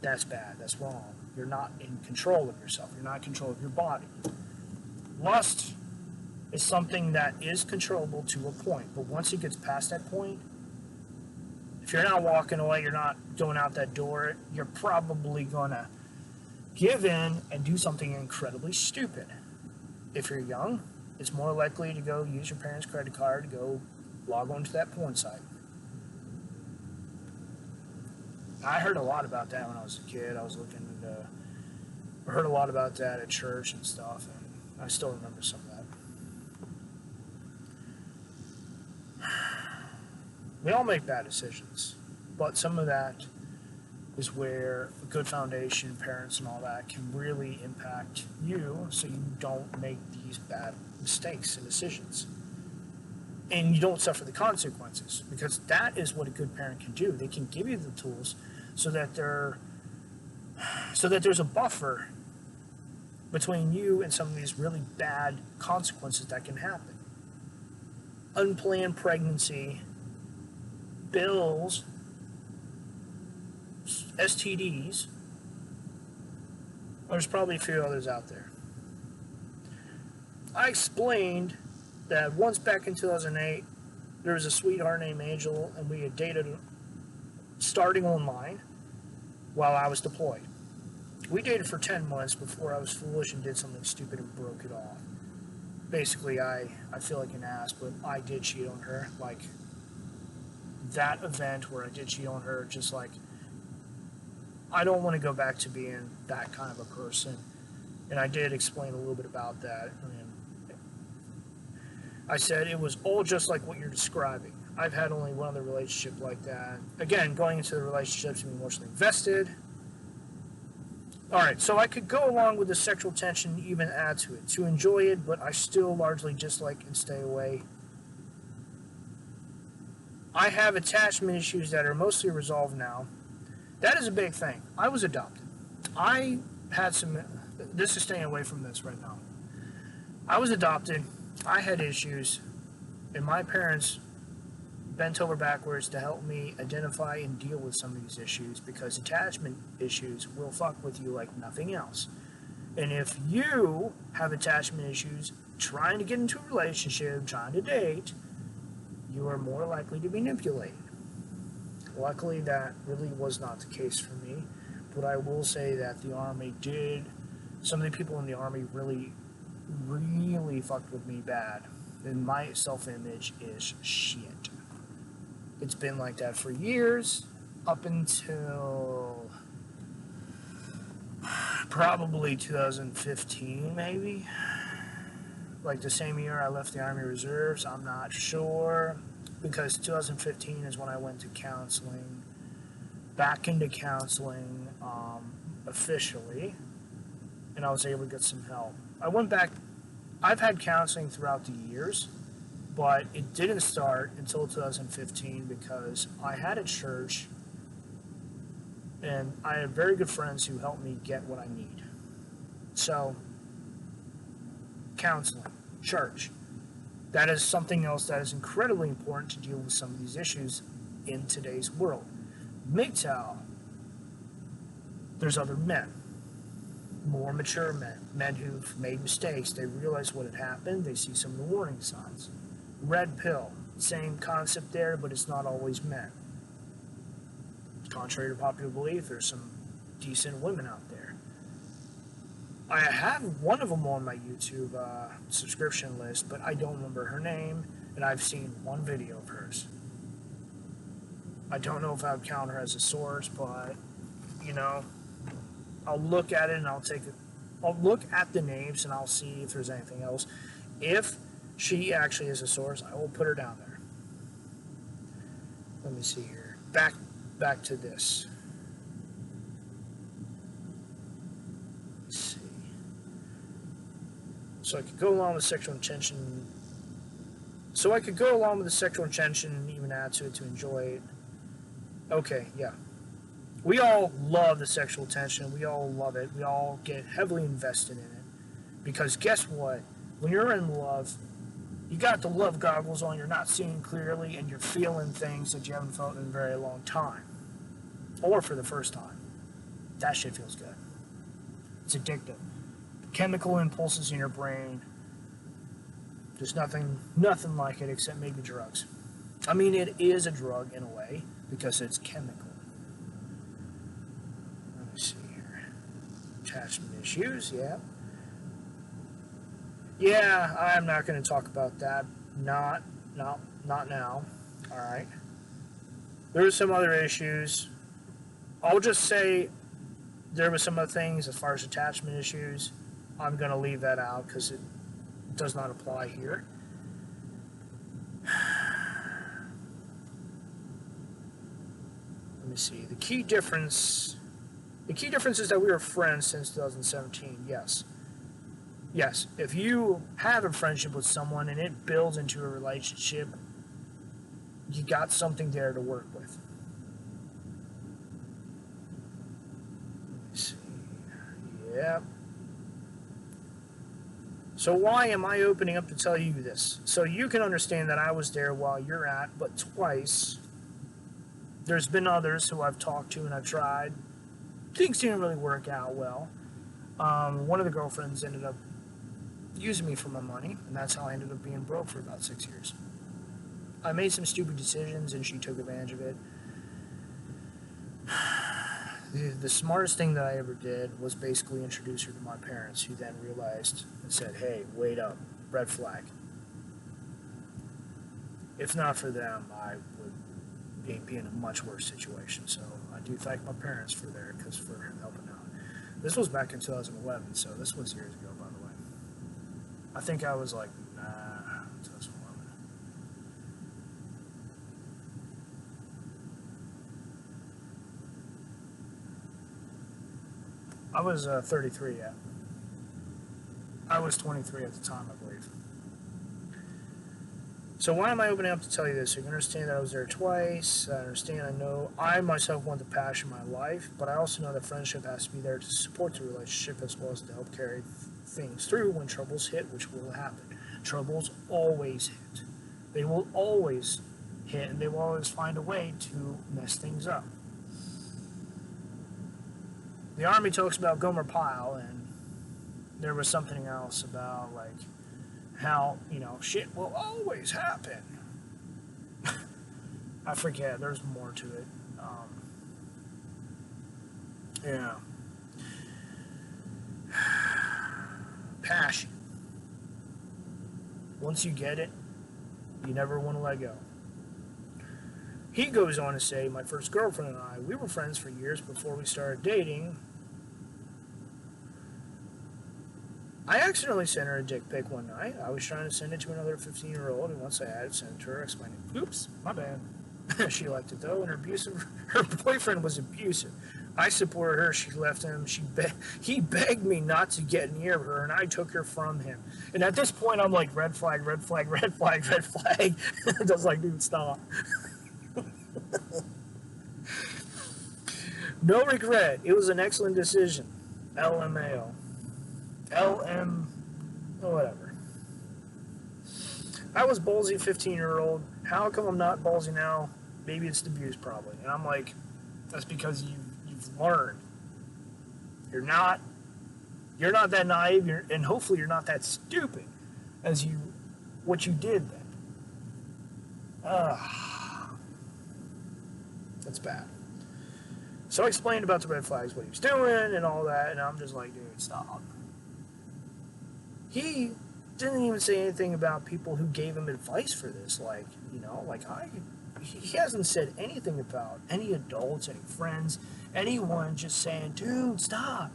that's bad, that's wrong. You're not in control of yourself. You're not in control of your body. Lust is something that is controllable to a point, but once it gets past that point, if you're not walking away, you're not going out that door, you're probably going to give in and do something incredibly stupid. If you're young, it's more likely to go use your parents' credit card to go log on to that porn site. I heard a lot about that when I was a kid. I heard a lot about that at church and stuff, and I still remember some of that. We all make bad decisions, but some of that is where a good foundation, parents and all that, can really impact you so you don't make these bad mistakes and decisions. And you don't suffer the consequences, because that is what a good parent can do. They can give you the tools so that there's a buffer between you and some of these really bad consequences that can happen. Unplanned pregnancy, bills, STDs. There's probably a few others out there. I explained that once back in 2008, there was a sweetheart named Angel, and we had dated starting online while I was deployed. We dated for 10 months before I was foolish and did something stupid and broke it off. Basically, I feel like an ass, but I did cheat on her. Like, that event where I did cheat on her, just like, I don't want to go back to being that kind of a person. And I did explain a little bit about that. I said it was all just like what you're describing. I've had only one other relationship like that. Again, going into the relationships and emotionally invested. Alright, so I could go along with the sexual tension, even add to it, to enjoy it, but I still largely dislike and stay away. I have attachment issues that are mostly resolved now. That is a big thing. I was adopted. I had some... This is staying away from this right now. I was adopted. I had issues, and my parents bent over backwards to help me identify and deal with some of these issues, because attachment issues will fuck with you like nothing else. And if you have attachment issues trying to get into a relationship, trying to date, you are more likely to be manipulated. Luckily, that really was not the case for me, but I will say that the Army did, some of the people in the Army really fucked with me bad, and my self-image is shit. It's been like that for years, up until probably 2015, maybe. Like the same year I left the Army Reserves, I'm not sure, because 2015 is when I went to counseling, back into counseling officially, and I was able to get some help. I went back. I've had counseling throughout the years, but it didn't start until 2015 because I had a church, and I had very good friends who helped me get what I need. So, counseling, church, that is something else that is incredibly important to deal with some of these issues in today's world. MGTOW, there's other men, more mature men who've made mistakes. They realize what had happened. They see some of the warning signs. Red pill, same concept there, but it's not always men. Contrary to popular belief, there's some decent women out there. I have one of them on my YouTube subscription list, but I don't remember her name, and I've seen one video of hers. I don't know if I would count her as a source, but, you know, I'll look at it and I'll look at the names and I'll see if there's anything else. If she actually is a source, I will put her down there. let me see here. Back to this. Let's see. So I could go along with sexual intention. So I could go along with the sexual intention and even add to it to enjoy it. Okay, yeah. We all love the sexual tension. We all love it. We all get heavily invested in it. Because guess what? When you're in love, you got the love goggles on, you're not seeing clearly, and you're feeling things that you haven't felt in a very long time. Or for the first time. That shit feels good. It's addictive. Chemical impulses in your brain. There's nothing like it except maybe drugs. I mean, it is a drug in a way, because it's chemical. Let me see here. Attachment issues, yeah. Yeah, I'm not going to talk about that. Not now. Alright. There's some other issues. I'll just say there were some other things as far as attachment issues. I'm going to leave that out because it does not apply here. Let me see. The key difference is that we were friends since 2017. Yes, if you have a friendship with someone and it builds into a relationship, you got something there to work with. Let me see. Yep. So why am I opening up to tell you this? So you can understand that I was there while you're at, but twice. There's been others who I've talked to and I've tried. Things didn't really work out well. One of the girlfriends ended up using me for my money, and that's how I ended up being broke for about 6 years. I made some stupid decisions, and she took advantage of it. The smartest thing that I ever did was basically introduce her to my parents, who then realized and said, hey, wait up, red flag. If not for them, I would be in a much worse situation. So I do thank my parents for helping out. This was back in 2011, so this was years ago, by the way. I think I was like, 2011. I was 33 yet. I was 23 at the time, I believe. So why am I opening up to tell you this? You can understand that I was there twice. I know I myself want the passion of my life, but I also know that friendship has to be there to support the relationship as well as to help carry things through when troubles hit, which will happen. Troubles always hit. They will always hit, and they will always find a way to mess things up. The Army talks about Gomer Pyle, and there was something else about, like, how, shit will always happen. I forget, there's more to it. Yeah. Passion. Once you get it, you never want to let go. He goes on to say, my first girlfriend and I, we were friends for years before we started dating. I accidentally sent her a dick pic one night. I was trying to send it to another 15-year-old, and once I had it sent to her, explaining, oops, my bad. She liked it, though, and her boyfriend was abusive. I supported her, she left him, he begged me not to get near her, and I took her from him. And at this point, I'm like, red flag, red flag, red flag, red flag. Just like, dude, stop. No regret. It was an excellent decision. LMAO. Whatever. I was ballsy 15-year-old. How come I'm not ballsy now? Maybe it's the abuse, probably. And I'm like, that's because you've learned. You're not that naive, and hopefully you're not that stupid as what you did then. That's bad. So I explained about the red flags, what he was doing, and all that, and I'm just like, dude, stop. He didn't even say anything about people who gave him advice for this, he hasn't said anything about any adults, any friends, anyone just saying, dude, stop.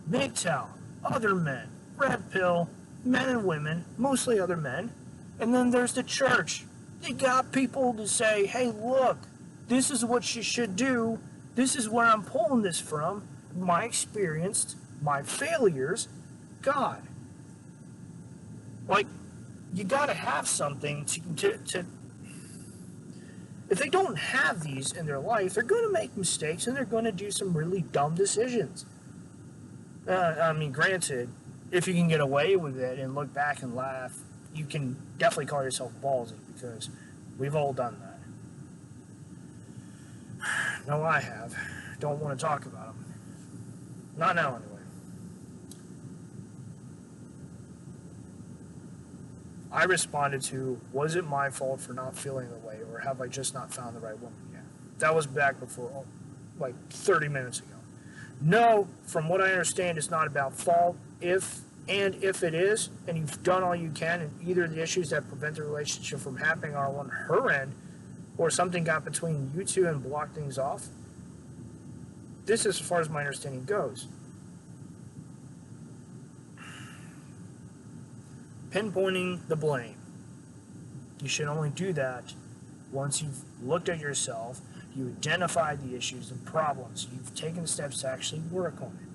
MGTOW, other men, red pill, men and women, mostly other men, and then there's the church. They got people to say, hey, look, this is what you should do. This is where I'm pulling this from. My experience, my failures, God. Like, you got to have something to if they don't have these in their life, they're going to make mistakes and they're going to do some really dumb decisions. I mean, granted, if you can get away with it and look back and laugh, you can definitely call yourself ballsy, because we've all done that. No, I have. Don't want to talk about them. Not now, anyway. I responded to, was it my fault for not feeling the way, or have I just not found the right woman yet? That was back before, like 30 minutes ago. No, from what I understand, it's not about fault. If it is, and you've done all you can, and either the issues that prevent the relationship from happening are on her end, or something got between you two and blocked things off, this is as far as my understanding goes. Pinpointing the blame. You should only do that once you've looked at yourself, you identified the issues and problems, you've taken steps to actually work on it.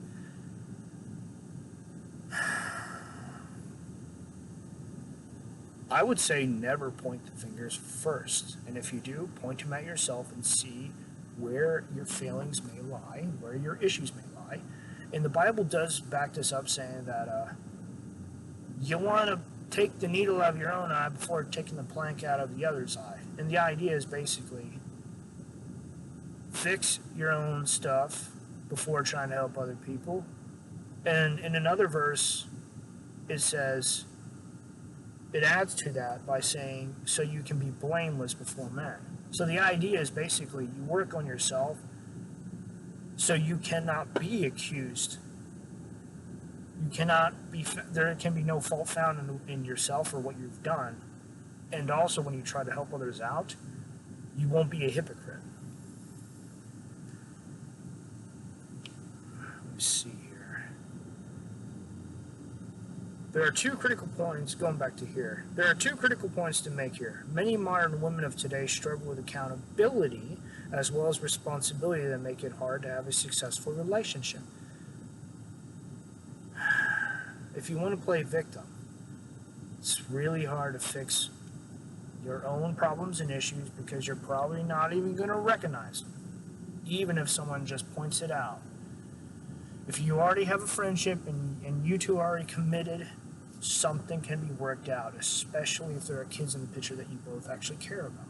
I would say never point the fingers first, and if you do, point them at yourself and see where your failings may lie, where your issues may lie. And the Bible does back this up, saying that you want to take the needle out of your own eye before taking the plank out of the other's eye. And the idea is basically fix your own stuff before trying to help other people. And in another verse, it says, it adds to that by saying, so you can be blameless before men. So the idea is basically you work on yourself so you cannot be accused. You cannot be, there can be no fault found in yourself or what you've done. And also when you try to help others out, you won't be a hypocrite. Let me see here. There are two critical points, going back to here. There are two critical points to make here. Many modern women of today struggle with accountability as well as responsibility that make it hard to have a successful relationship. If you want to play victim, it's really hard to fix your own problems and issues because you're probably not even going to recognize them, even if someone just points it out. If you already have a friendship and you two are already committed, something can be worked out, especially if there are kids in the picture that you both actually care about.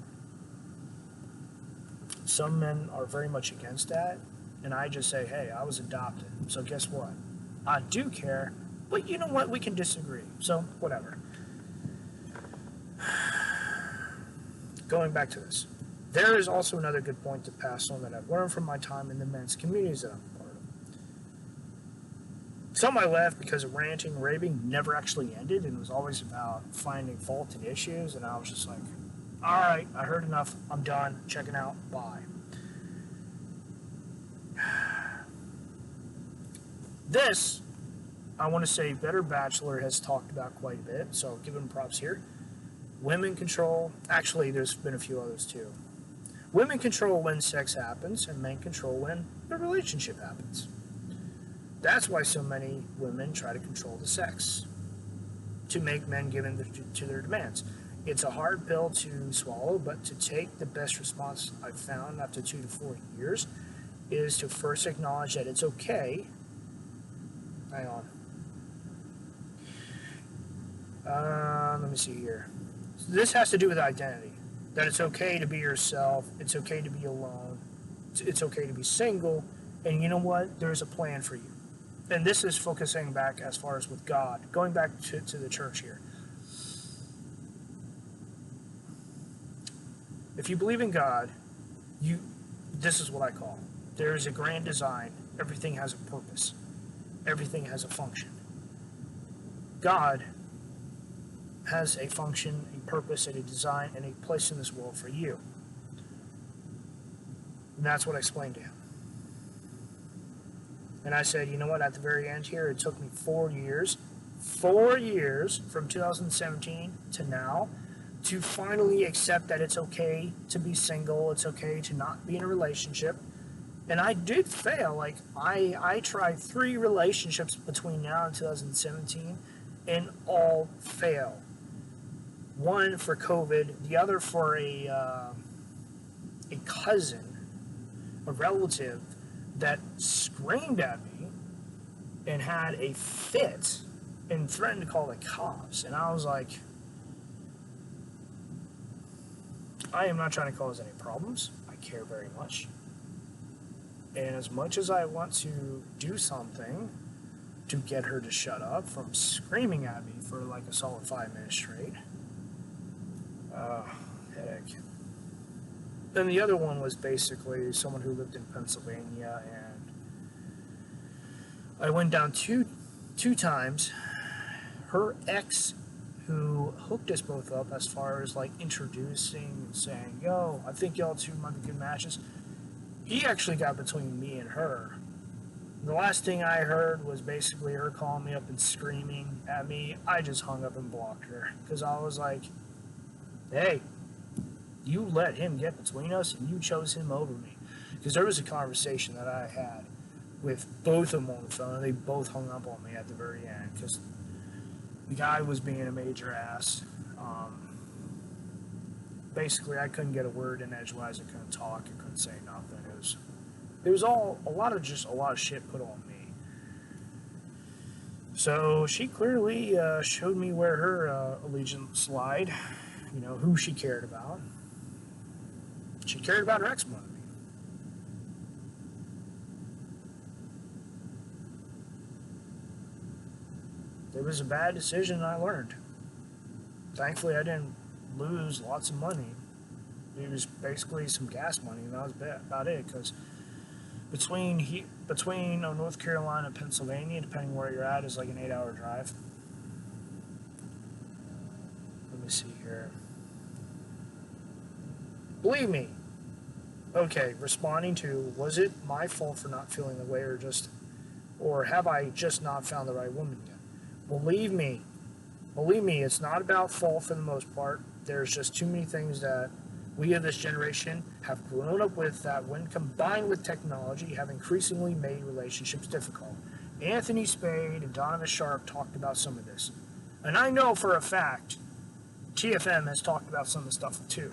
Some men are very much against that, and I just say, hey, I was adopted, so guess what? I do care, but you know what? We can disagree, so whatever. Going back to this, there is also another good point to pass on that I've learned from my time in the men's communities that I'm a part of. Some I left because of ranting and raving never actually ended, and it was always about finding fault and issues, and I was just like, all right, I heard enough, I'm done, checking out, bye. This, I want to say, Better Bachelor has talked about quite a bit, so I'll give him props here. Women control, actually there's been a few others too. Women control when sex happens, and men control when the relationship happens. That's why so many women try to control the sex, to make men give in to their demands. It's a hard pill to swallow, but to take, the best response I've found after 2 to 4 years is to first acknowledge that it's okay. Hang on. Let me see here. So this has to do with identity. That it's okay to be yourself. It's okay to be alone. It's okay to be single. And you know what? There's a plan for you. And this is focusing back as far as with God. Going back to the church here. If you believe in God, this is what I call. There is a grand design. Everything has a purpose. Everything has a function. God has a function, a purpose, and a design, and a place in this world for you. And that's what I explained to him. And I said, you know what, at the very end here, it took me 4 years from 2017 to now, to finally accept that it's okay to be single, it's okay to not be in a relationship. And I did fail. Like, I tried 3 relationships between now and 2017, and all failed. One for COVID, the other for a cousin, a relative that screamed at me and had a fit and threatened to call the cops. And I was like, I am not trying to cause any problems. I care very much. And as much as I want to do something to get her to shut up from screaming at me for like a solid 5 minutes straight, headache. Then the other one was basically someone who lived in Pennsylvania, and I went down two times. Her ex, who hooked us both up as far as like introducing and saying, yo, I think y'all two might be good matches, he actually got between me and her. The last thing I heard was basically her calling me up and screaming at me. I just hung up and blocked her because I was like, hey, you let him get between us and you chose him over me. Because there was a conversation that I had with both of them on the phone, and they both hung up on me at the very end because the guy was being a major ass. Basically, I couldn't get a word in edgewise. I couldn't talk. I couldn't say nothing. It was all a lot of shit put on me. So she clearly showed me where her allegiance lied. You know, who she cared about. She cared about her ex more than me. It was a bad decision, I learned. Thankfully, I didn't lose lots of money. It was basically some gas money, and that was about it, because between North Carolina and Pennsylvania, depending where you're at, is like an 8-hour drive. Let me see here. Believe me. Okay, responding to, was it my fault for not feeling the way, or have I just not found the right woman yet? Believe me, it's not about fault for the most part. There's just too many things that we of this generation have grown up with that, when combined with technology, have increasingly made relationships difficult. Anthony Spade and Donovan Sharpe talked about some of this. And I know for a fact TFM has talked about some of the stuff too.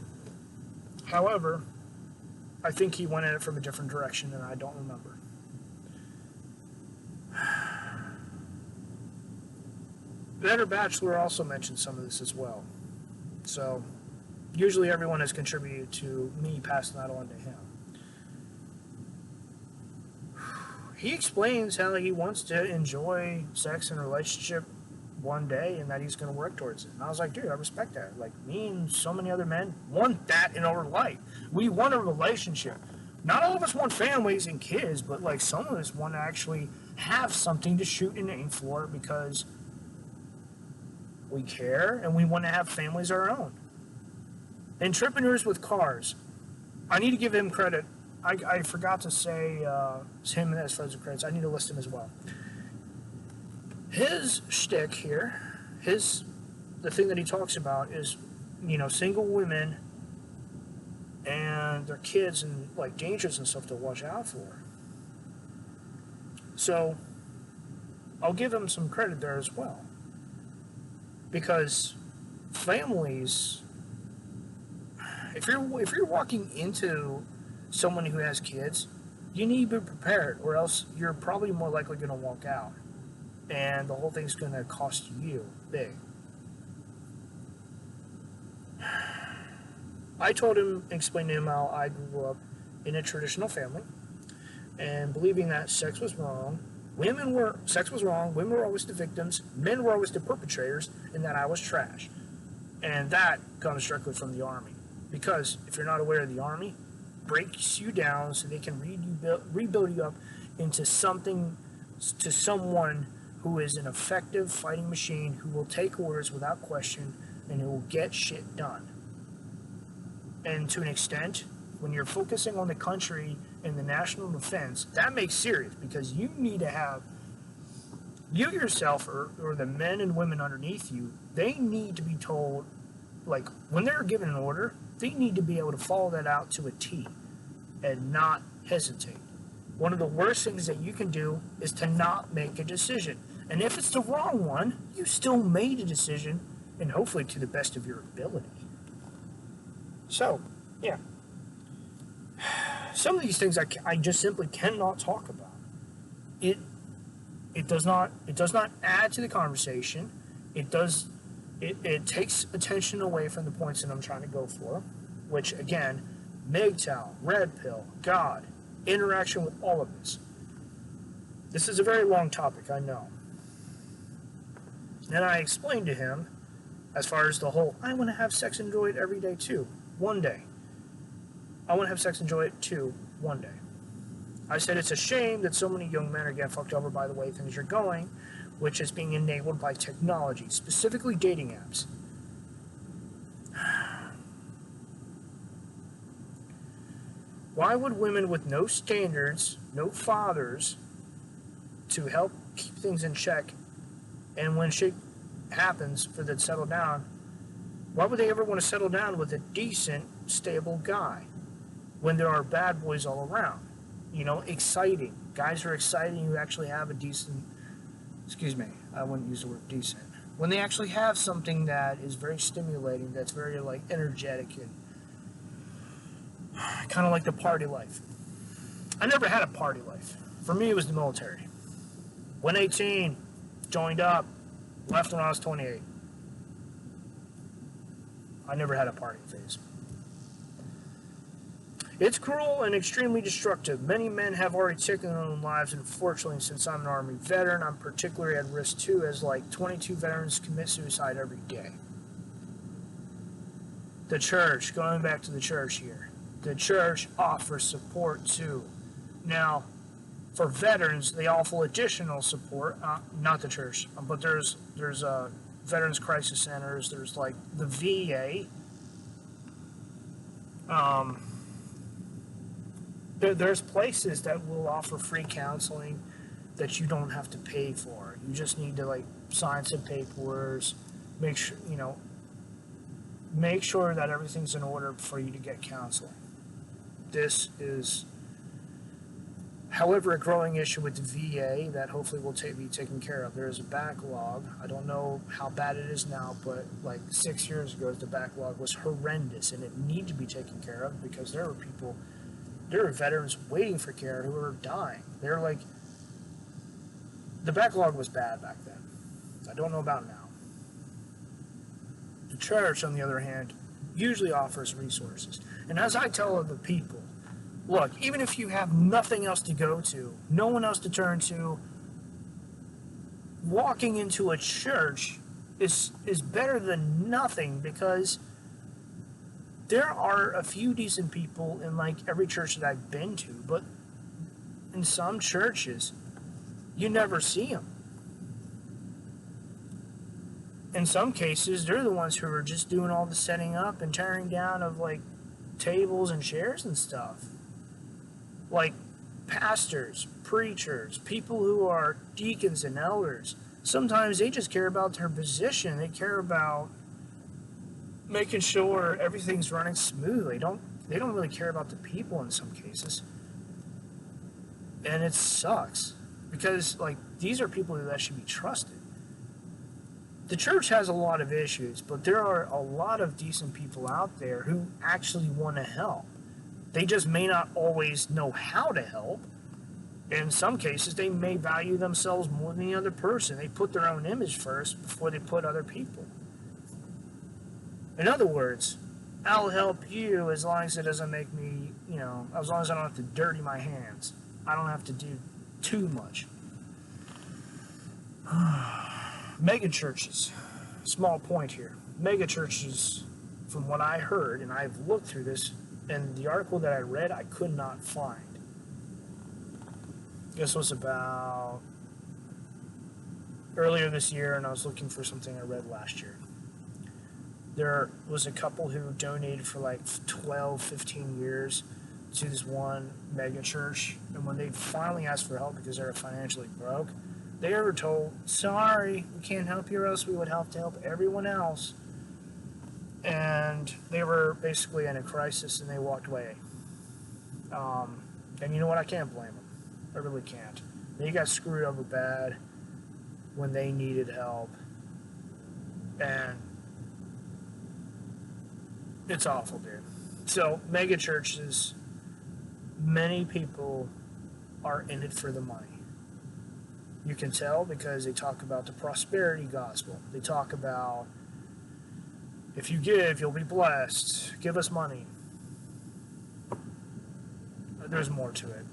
However, I think he went in it from a different direction, and I don't remember. Better Bachelor also mentioned some of this as well. So, usually everyone has contributed to me passing that on to him. He explains how he wants to enjoy sex and relationship one day, and that he's going to work towards it. And I was like, dude, I respect that. Like, me and so many other men want that in our life. We want a relationship. Not all of us want families and kids, but like some of us want to actually have something to shoot and aim for because we care and we want to have families of our own. Entrepreneurs with cars. I need to give him credit. I forgot to say him as far as the credits. I need to list him as well. His shtick here, the thing that he talks about is, single women and their kids and like dangers and stuff to watch out for. So I'll give him some credit there as well. Because families, if you're walking into someone who has kids, you need to be prepared, or else you're probably more likely going to walk out. And the whole thing's going to cost you big. I told him, explained to him how I grew up in a traditional family, and believing that sex was wrong, women were always the victims, men were always the perpetrators, and that I was trash. And that comes directly from the Army. Because if you're not aware of the Army, breaks you down so they can rebuild you up into someone who is an effective fighting machine, who will take orders without question, and who will get shit done. And to an extent, when you're focusing on the country and the national defense, that makes serious, because you need to have, you yourself or the men and women underneath you, they need to be told like, when they're given an order, they need to be able to follow that out to a T and not hesitate. One of the worst things that you can do is to not make a decision. And if it's the wrong one, you still made a decision, and hopefully to the best of your ability. So, yeah. Some of these things I just simply cannot talk about. It does not add to the conversation. It takes attention away from the points that I'm trying to go for, which again, MGTOW, red pill, God, interaction with all of this. This is a very long topic, I know. And I explained to him, as far as the whole, I want to have sex and enjoy it every day too, one day. I want to have sex and enjoy it too, one day. I said it's a shame that so many young men are getting fucked over by the way things are going, which is being enabled by technology, specifically dating apps. Why would women with no standards, no fathers, to help keep things in check, and when shit happens for them to settle down, why would they ever want to settle down with a decent, stable guy when there are bad boys all around? You know, exciting. Guys are exciting who actually have a decent, excuse me, I wouldn't use the word decent. When they actually have something that is very stimulating, that's very, like, energetic and kind of like the party life. I never had a party life. For me, it was the military. Went 18, joined up, left when I was 28. I never had a party phase. It's cruel and extremely destructive. Many men have already taken their own lives, and unfortunately, since I'm an Army veteran, I'm particularly at risk too, as like 22 veterans commit suicide every day. The church, going back to the church here, the church offers support too. Now, for veterans, they offer additional support, not the church, but there's veterans crisis centers, there's like the VA, there's places that will offer free counseling that you don't have to pay for. You just need to, like, sign some paperwork, make sure that everything's in order for you to get counseling. This is, however, a growing issue with the VA that hopefully will be taken care of. There is a backlog. I don't know how bad it is now, but like 6 years ago, the backlog was horrendous, and it needed to be taken care of because there were veterans waiting for care who were dying. They're like, the backlog was bad back then. I don't know about now. The church, on the other hand, usually offers resources. And as I tell other people, look, even if you have nothing else to go to, no one else to turn to, walking into a church is better than nothing, because there are a few decent people in, like, every church that I've been to, but in some churches, you never see them. In some cases, they're the ones who are just doing all the setting up and tearing down of, like, tables and chairs and stuff. Like, pastors, preachers, people who are deacons and elders, sometimes they just care about their position. They care about making sure everything's running smoothly. They don't really care about the people in some cases. And it sucks, because, like, these are people that should be trusted. The church has a lot of issues, but there are a lot of decent people out there who actually want to help. They just may not always know how to help. In some cases, they may value themselves more than the other person. They put their own image first before they put other people. In other words, I'll help you as long as it doesn't make me, as long as I don't have to dirty my hands. I don't have to do too much. Mega churches. Small point here. Mega churches, from what I heard, and I've looked through this, and the article that I read, I could not find. This was about earlier this year, and I was looking for something I read last year. There was a couple who donated for like 12, 15 years to this one mega church, and when they finally asked for help because they were financially broke, they were told, sorry, we can't help you, or else we would have to help everyone else. and they were basically in a crisis, and they walked away. And you know what? I can't blame them. I really can't. They got screwed over bad when they needed help, and it's awful, dude. So, mega churches, many people are in it for the money. You can tell because they talk about the prosperity gospel. They talk about, if you give, you'll be blessed. Give us money. There's more to it.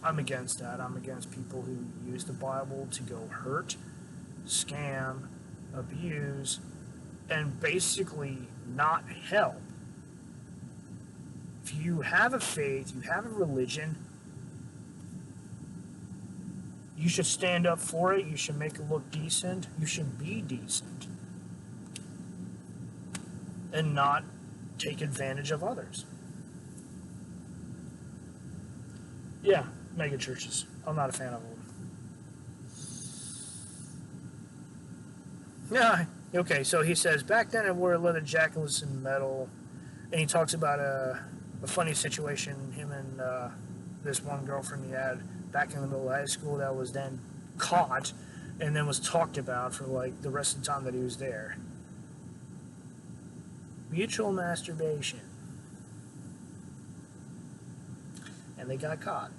I'm against that. I'm against people who use the Bible to go hurt, scam, abuse, and basically not help. If you have a faith, you have a religion, you should stand up for it. You should make it look decent. You should be decent. And not take advantage of others. Yeah, mega churches. I'm not a fan of them. Yeah, okay, so he says, back then I wore a leather jacket with some metal. And he talks about a funny situation him and this one girlfriend he had back in the middle of high school that was then caught and then was talked about for like the rest of the time that he was there. Mutual masturbation. And they got caught.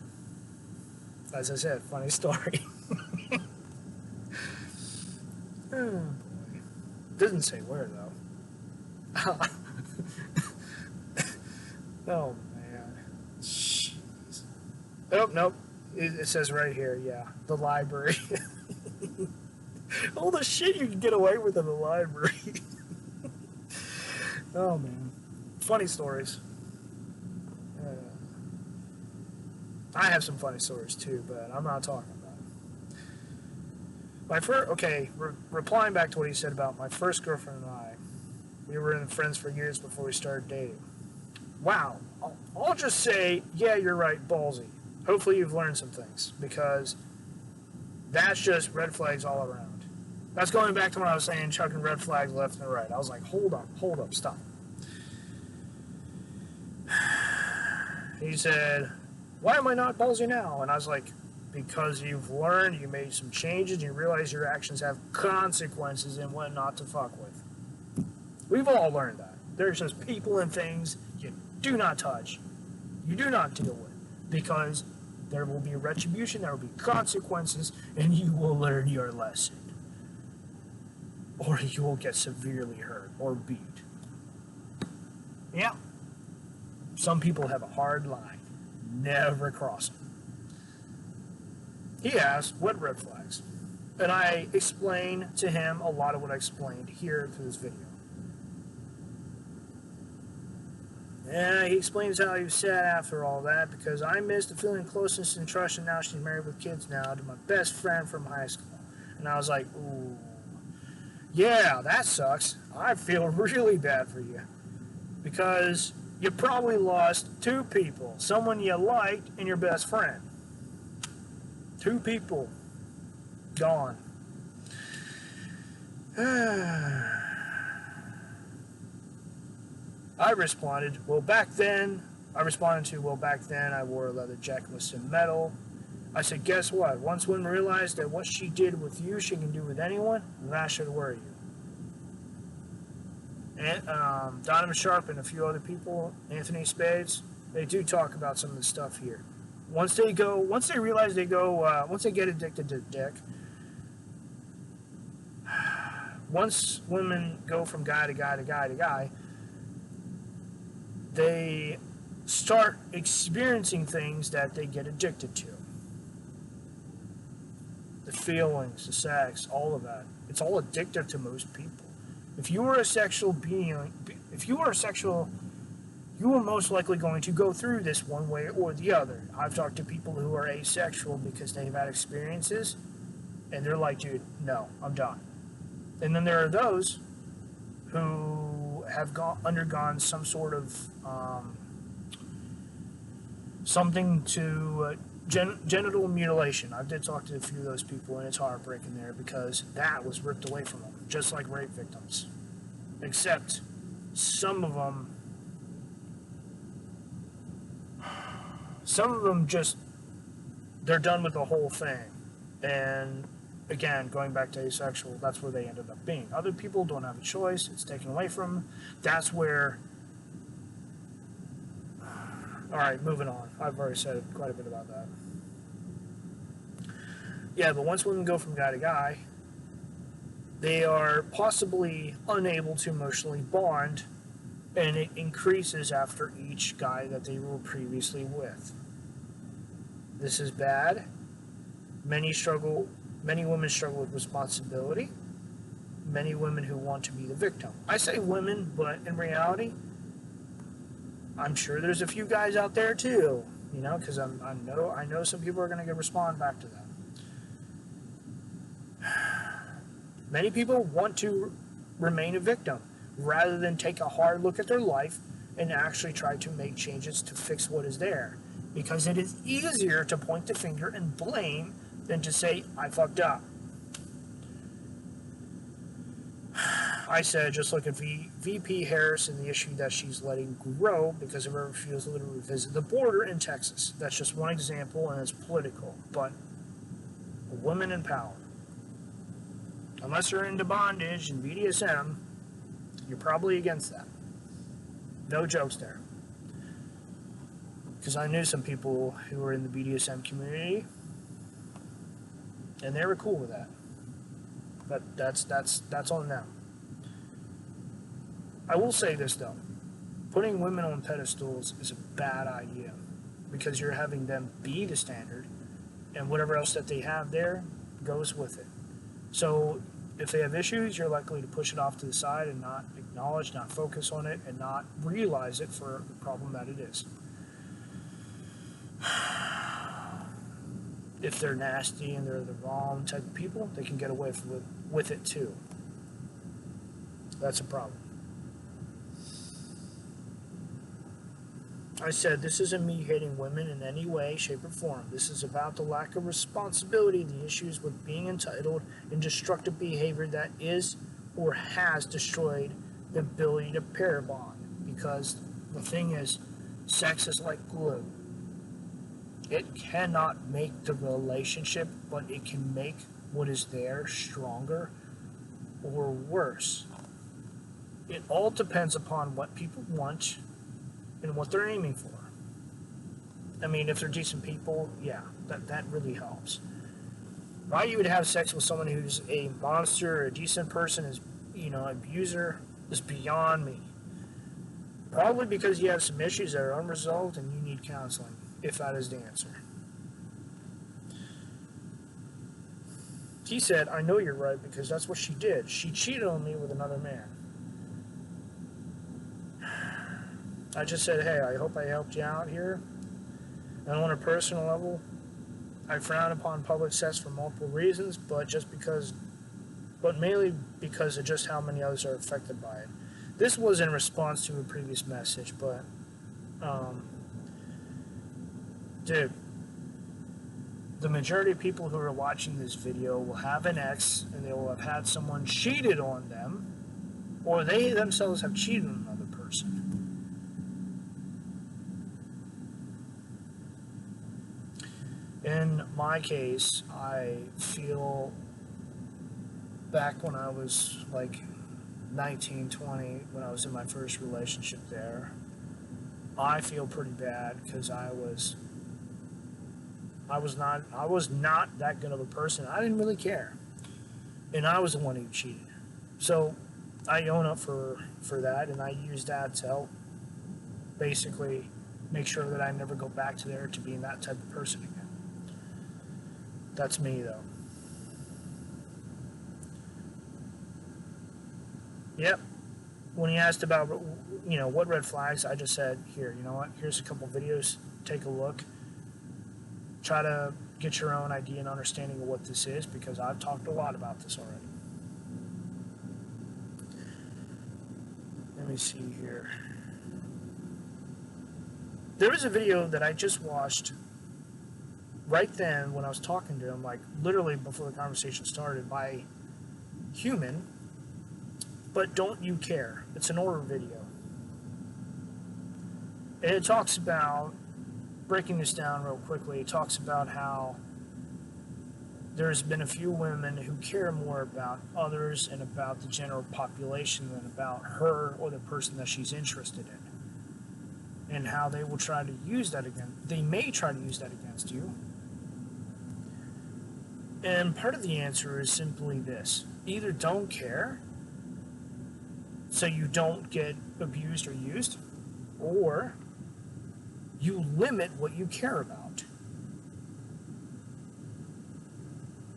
As I said, funny story. Oh boy. Doesn't say where though. Oh man. Jeez. Oh, nope. It says right here, yeah. The library. All the shit you can get away with in the library. Oh man. Funny stories. I have some funny stories too, but I'm not talking about it. My first, okay, replying back to what he said about my first girlfriend and I, we were friends for years before we started dating. Wow. I'll just say, yeah, you're right, ballsy. Hopefully you've learned some things, because that's just red flags all around. That's going back to when I was saying chucking red flags left and right. I was like, hold up, stop. He said, why am I not ballsy now? And I was like, because you've learned, you made some changes, and you realize your actions have consequences and what not to fuck with. We've all learned that. There's just people and things you do not touch, you do not deal with, because there will be retribution, there will be consequences, and you will learn your lesson. Or you will get severely hurt or beat. Yeah. Some people have a hard line. Never cross them. He asked, what red flags? And I explained to him a lot of what I explained here through this video. And he explains how he was sad after all that, because I missed the feeling of closeness and trust, and now she's married with kids now to my best friend from high school. And I was like, ooh, yeah, that sucks. I feel really bad for you. Because you probably lost two people, someone you liked and your best friend. Two people gone. I responded to, well, back then I wore a leather jacket with some metal. I said, guess what? Once women realize that what she did with you, she can do with anyone, that should worry you. And Donovan Sharpe and a few other people, Anthony Spades, they do talk about some of the stuff here. Once they get addicted to dick, once women go from guy to guy to guy to guy, they start experiencing things that they get addicted to. The feelings, the sex, all of that. It's all addictive to most people. If you are a sexual being, you are most likely going to go through this one way or the other. I've talked to people who are asexual because they've had experiences, and they're like, dude, no, I'm done. And then there are those who have undergone some sort of something to genital mutilation. I did talk to a few of those people, and it's heartbreaking there, because that was ripped away from them, just like rape victims. Except some of them just, they're done with the whole thing. And again, going back to asexual, that's where they ended up being. Other people don't have a choice. It's taken away from them. That's where... Alright, moving on. I've already said quite a bit about that. Yeah, but once women go from guy to guy, they are possibly unable to emotionally bond, and it increases after each guy that they were previously with. This is bad. Many women struggle with responsibility. Many women who want to be the victim. I say women, but in reality, I'm sure there's a few guys out there too, you know, because I know some people are going to respond back to that. Many people want to remain a victim rather than take a hard look at their life and actually try to make changes to fix what is there, because it is easier to point the finger and blame than to say, I fucked up. I said, just look at VP Harris and the issue that she's letting grow because of her refusal to revisit the border in Texas. That's just one example, and it's political, but women in power. Unless you're into bondage and BDSM, you're probably against that. No jokes there. Because I knew some people who were in the BDSM community, and they were cool with that. But that's on them. I will say this though, putting women on pedestals is a bad idea, because you're having them be the standard, and whatever else that they have there goes with it. So if they have issues, you're likely to push it off to the side and not acknowledge, not focus on it, and not realize it for the problem that it is. If they're nasty and they're the wrong type of people, they can get away with it too. That's a problem. I said, this isn't me hating women in any way, shape, or form. This is about the lack of responsibility, the issues with being entitled, and destructive behavior that is or has destroyed the ability to pair bond. Because the thing is, sex is like glue. It cannot make the relationship, but it can make what is there stronger or worse. It all depends upon what people want and what they're aiming for. I mean, if they're decent people, yeah, that really helps. Why you would have sex with someone who's a monster or a decent person, is, you know, abuser, is beyond me. Probably because you have some issues that are unresolved and you need counseling, if that is the answer. He said, I know you're right, because that's what she did. She cheated on me with another man. I just said, hey, I hope I helped you out here. And on a personal level, I frown upon public sex for multiple reasons, but mainly because of just how many others are affected by it. This was in response to a previous message, but, dude, the majority of people who are watching this video will have an ex, and they will have had someone cheated on them, or they themselves have cheated on another person. In my case, I feel back when I was like 19, 20, when I was in my first relationship there, I feel pretty bad because I was not that good of a person. I didn't really care, and I was the one who cheated. So I own up for that, and I use that to help basically make sure that I never go back to there to being that type of person again. That's me, though. Yep. When he asked about, you know, what red flags, I just said, here, you know what, here's a couple videos, take a look. Try to get your own idea and understanding of what this is, because I've talked a lot about this already. Let me see here. There was a video that I just watched right then when I was talking to him, like literally before the conversation started, by Human. But Don't You Care? It's an horror video. And it talks about, breaking this down real quickly, it talks about how there's been a few women who care more about others and about the general population than about her or the person that she's interested in. And how they will try to use that against, they may try to use that against you. And part of the answer is simply this. Either don't care, so you don't get abused or used, or you limit what you care about.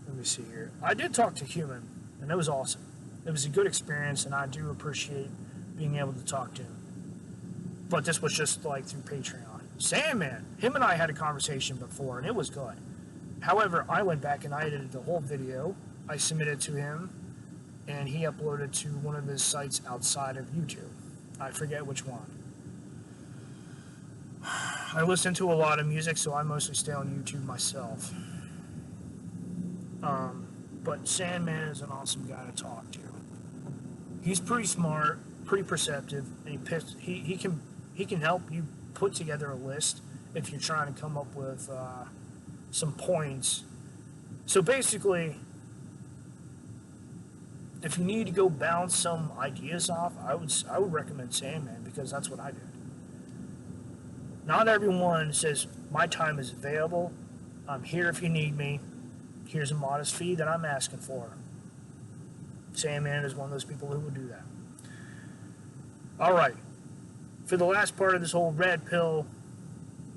Let me see here. I did talk to Human, and it was awesome. It was a good experience, and I do appreciate being able to talk to him. But this was just like through Patreon. Sandman, him and I had a conversation before, and it was good. However, I went back and I edited the whole video. I submitted to him, and he uploaded to one of his sites outside of YouTube. I forget which one. I listen to a lot of music, so I mostly stay on YouTube myself. But Sandman is an awesome guy to talk to. He's pretty smart, pretty perceptive, and he can help you put together a list if you're trying to come up with some points. So basically, if you need to go bounce some ideas off, I would recommend Sandman, because that's what I did. Not everyone says, my time is available, I'm here if you need me, here's a modest fee that I'm asking for. Sandman is one of those people who will do that. Alright, for the last part of this whole red pill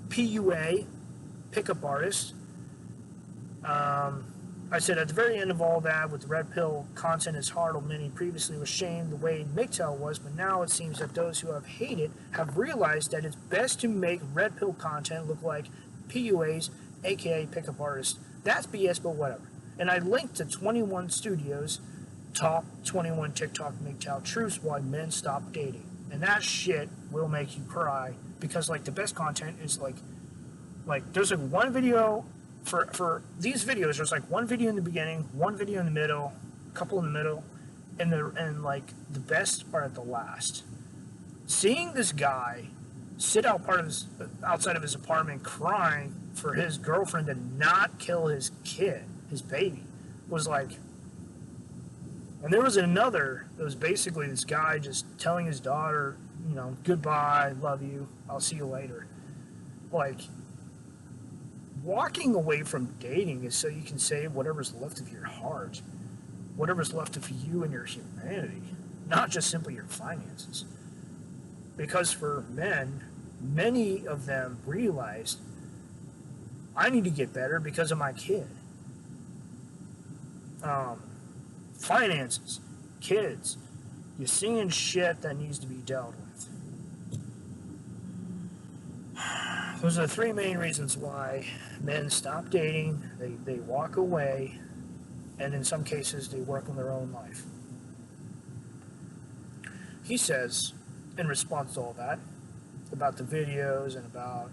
PUA, pickup artist, I said at the very end of all that, with the red pill content as hard on many previously was shamed the way MGTOW was, but now it seems that those who have hated have realized that it's best to make red pill content look like PUAs, aka pickup artists. That's BS, but whatever. And I linked to 21 Studios top 21 TikTok MGTOW truths why men stop dating. And that shit will make you cry, because like the best content is like there's like one video for these videos. There's like one video in the beginning, one video in the middle, a couple in the middle, and like the best are at the last. Seeing this guy sit outside of his apartment crying for his girlfriend to not kill his kid, his baby, was like. And there was another that was basically this guy just telling his daughter, you know, goodbye, love you, I'll see you later. Like, walking away from dating is so you can save whatever's left of your heart, whatever's left of you and your humanity, not just simply your finances. Because for men, many of them realized, I need to get better because of my kid. Finances, kids, you're seeing shit that needs to be dealt with. Those are the three main reasons why men stop dating, they walk away, and in some cases they work on their own life. He says, in response to all that, about the videos and about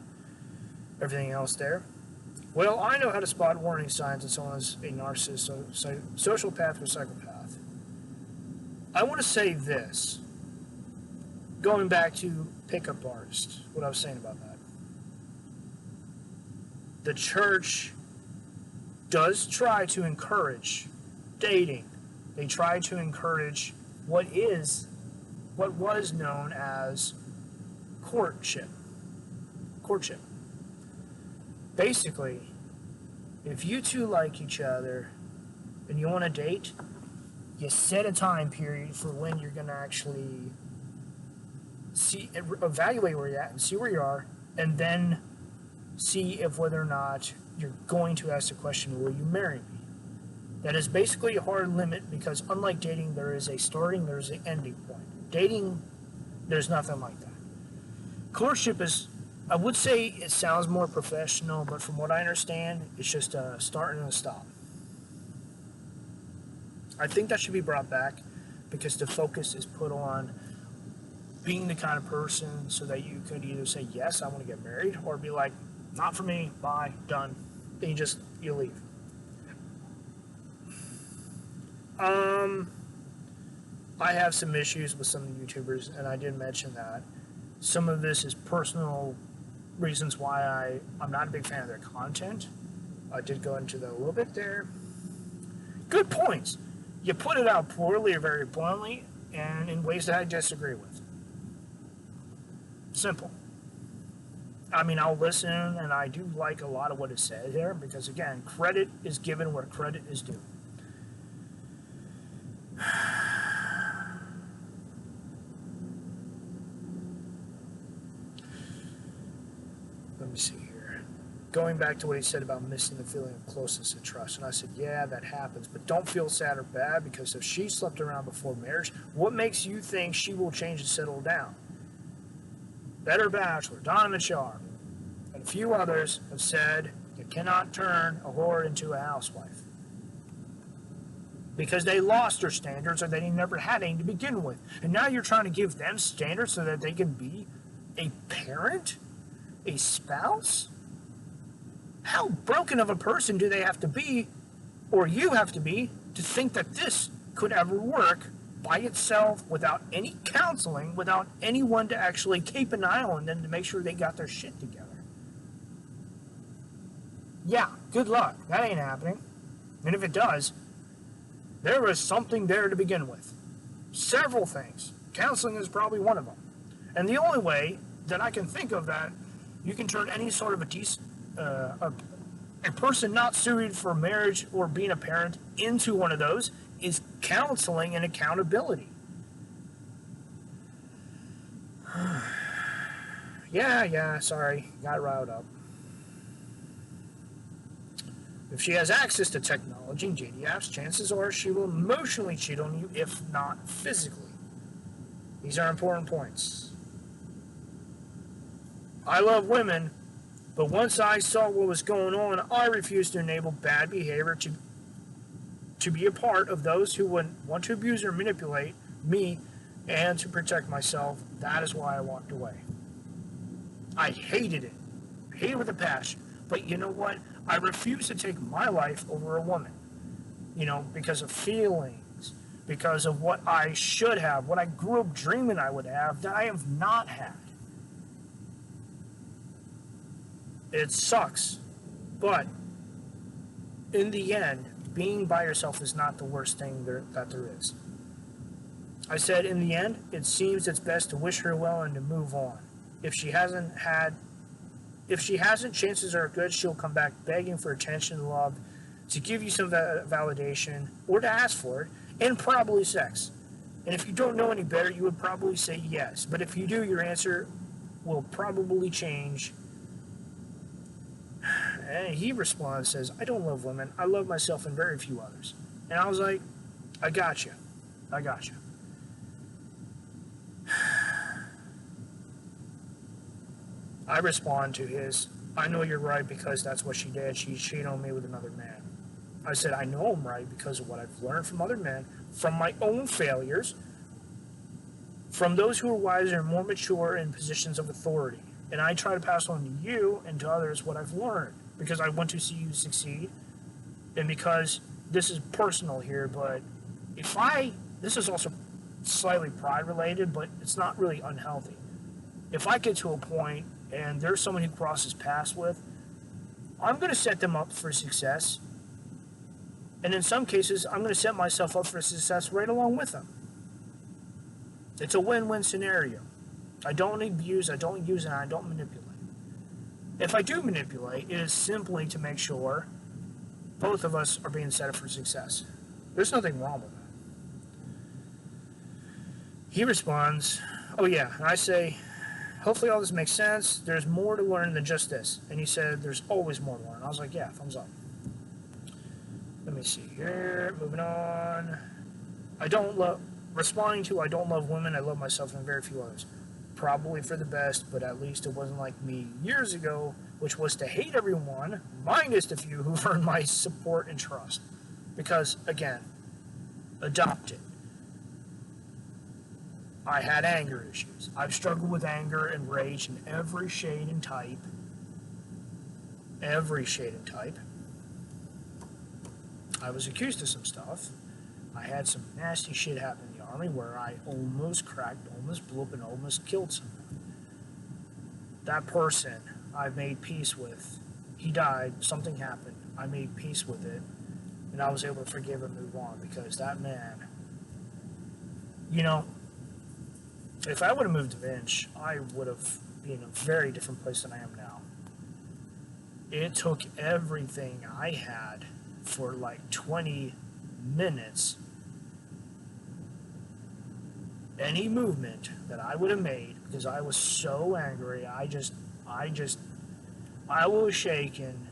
everything else there, well, I know how to spot warning signs that someone is a narcissist, sociopath, or psychopath. I want to say this, going back to pickup artists, what I was saying about that. The church does try to encourage dating. They try to encourage what was known as courtship. Basically, if you two like each other and you want to date, you set a time period for when you're going to actually evaluate where you're at and see where you are, and then see if whether or not you're going to ask the question, will you marry me? That is basically a hard limit, because unlike dating, there is a starting, there's an ending point. Dating, there's nothing like that. Courtship is, I would say it sounds more professional, but from what I understand, it's just a start and a stop. I think that should be brought back, because the focus is put on being the kind of person so that you could either say, yes, I want to get married, or be like, not for me, bye, done. Then you leave. I have some issues with some of the YouTubers, and I did mention that. Some of this is personal reasons why I'm not a big fan of their content. I did go into that a little bit there. Good points. You put it out poorly or very bluntly, and in ways that I disagree with. Simple. I mean, I'll listen, and I do like a lot of what is said here, because again, credit is given where credit is due. Let me see here. Going back to what he said about missing the feeling of closeness and trust, and I said, yeah, that happens, but don't feel sad or bad, because if she slept around before marriage, what makes you think she will change and settle down? Better Bachelor, Donovan Sharpe, and a few others have said you cannot turn a whore into a housewife. Because they lost their standards, or they never had any to begin with. And now you're trying to give them standards so that they can be a parent? A spouse? How broken of a person do they have to be, or you have to be, to think that this could ever work by itself, without any counseling, without anyone to actually keep an eye on them to make sure they got their shit together? Yeah, good luck. That ain't happening. And if it does, there was something there to begin with. Several things. Counseling is probably one of them. And the only way that I can think of that you can turn any sort of a person not suited for marriage or being a parent into one of those is counseling and accountability. Yeah, sorry, got riled up. If she has access to technology and dating apps, chances are she will emotionally cheat on you, if not physically. These are important points. I love women, but once I saw what was going on, I refused to enable bad behavior to be a part of those who would want to abuse or manipulate me, and to protect myself. That is why I walked away. I hated it. Hated it with a passion. But you know what? I refuse to take my life over a woman. Because of feelings, because of what I should have, what I grew up dreaming I would have, that I have not had. It sucks. But in the end, being by yourself is not the worst thing that there is. I said, in the end, it seems it's best to wish her well and to move on. If she hasn't, chances are good she'll come back begging for attention and love, to give you some validation, or to ask for it, and probably sex. And if you don't know any better, you would probably say yes. But if you do, your answer will probably change. And he responds, says, I don't love women. I love myself and very few others. And I was like, I got you. I respond to his, I know you're right because that's what she did. She cheated on me with another man. I said, I know I'm right because of what I've learned from other men, from my own failures, from those who are wiser and more mature in positions of authority. And I try to pass on to you and to others what I've learned, because I want to see you succeed, and because this is personal here, but this is also slightly pride related, but it's not really unhealthy. If I get to a point and there's someone who crosses paths with, I'm going to set them up for success. And in some cases, I'm going to set myself up for success right along with them. It's a win-win scenario. I don't abuse, I don't use, and I don't manipulate. If I do manipulate, it is simply to make sure both of us are being set up for success. There's nothing wrong with that. He responds, oh yeah, and I say, hopefully all this makes sense. There's more to learn than just this. And he said, there's always more to learn. I was like, yeah, thumbs up. Let me see here, moving on. Responding to, I don't love women, I love myself and very few others. Probably for the best, but at least it wasn't like me years ago, which was to hate everyone, minus the few who've earned my support and trust. Because, again, adopted. I had anger issues. I've struggled with anger and rage in every shade and type. Every shade and type. I was accused of some stuff. I had some nasty shit happen in the army where I almost cracked, almost blew up, and almost killed someone. That person I made peace with. He died, something happened, I made peace with it, and I was able to forgive and move on, because that man, you know, if I would have moved to Vinch, I would have been in a very different place than I am now. It took everything I had for like 20 minutes. Any movement that I would have made, because I was so angry, I was shaken.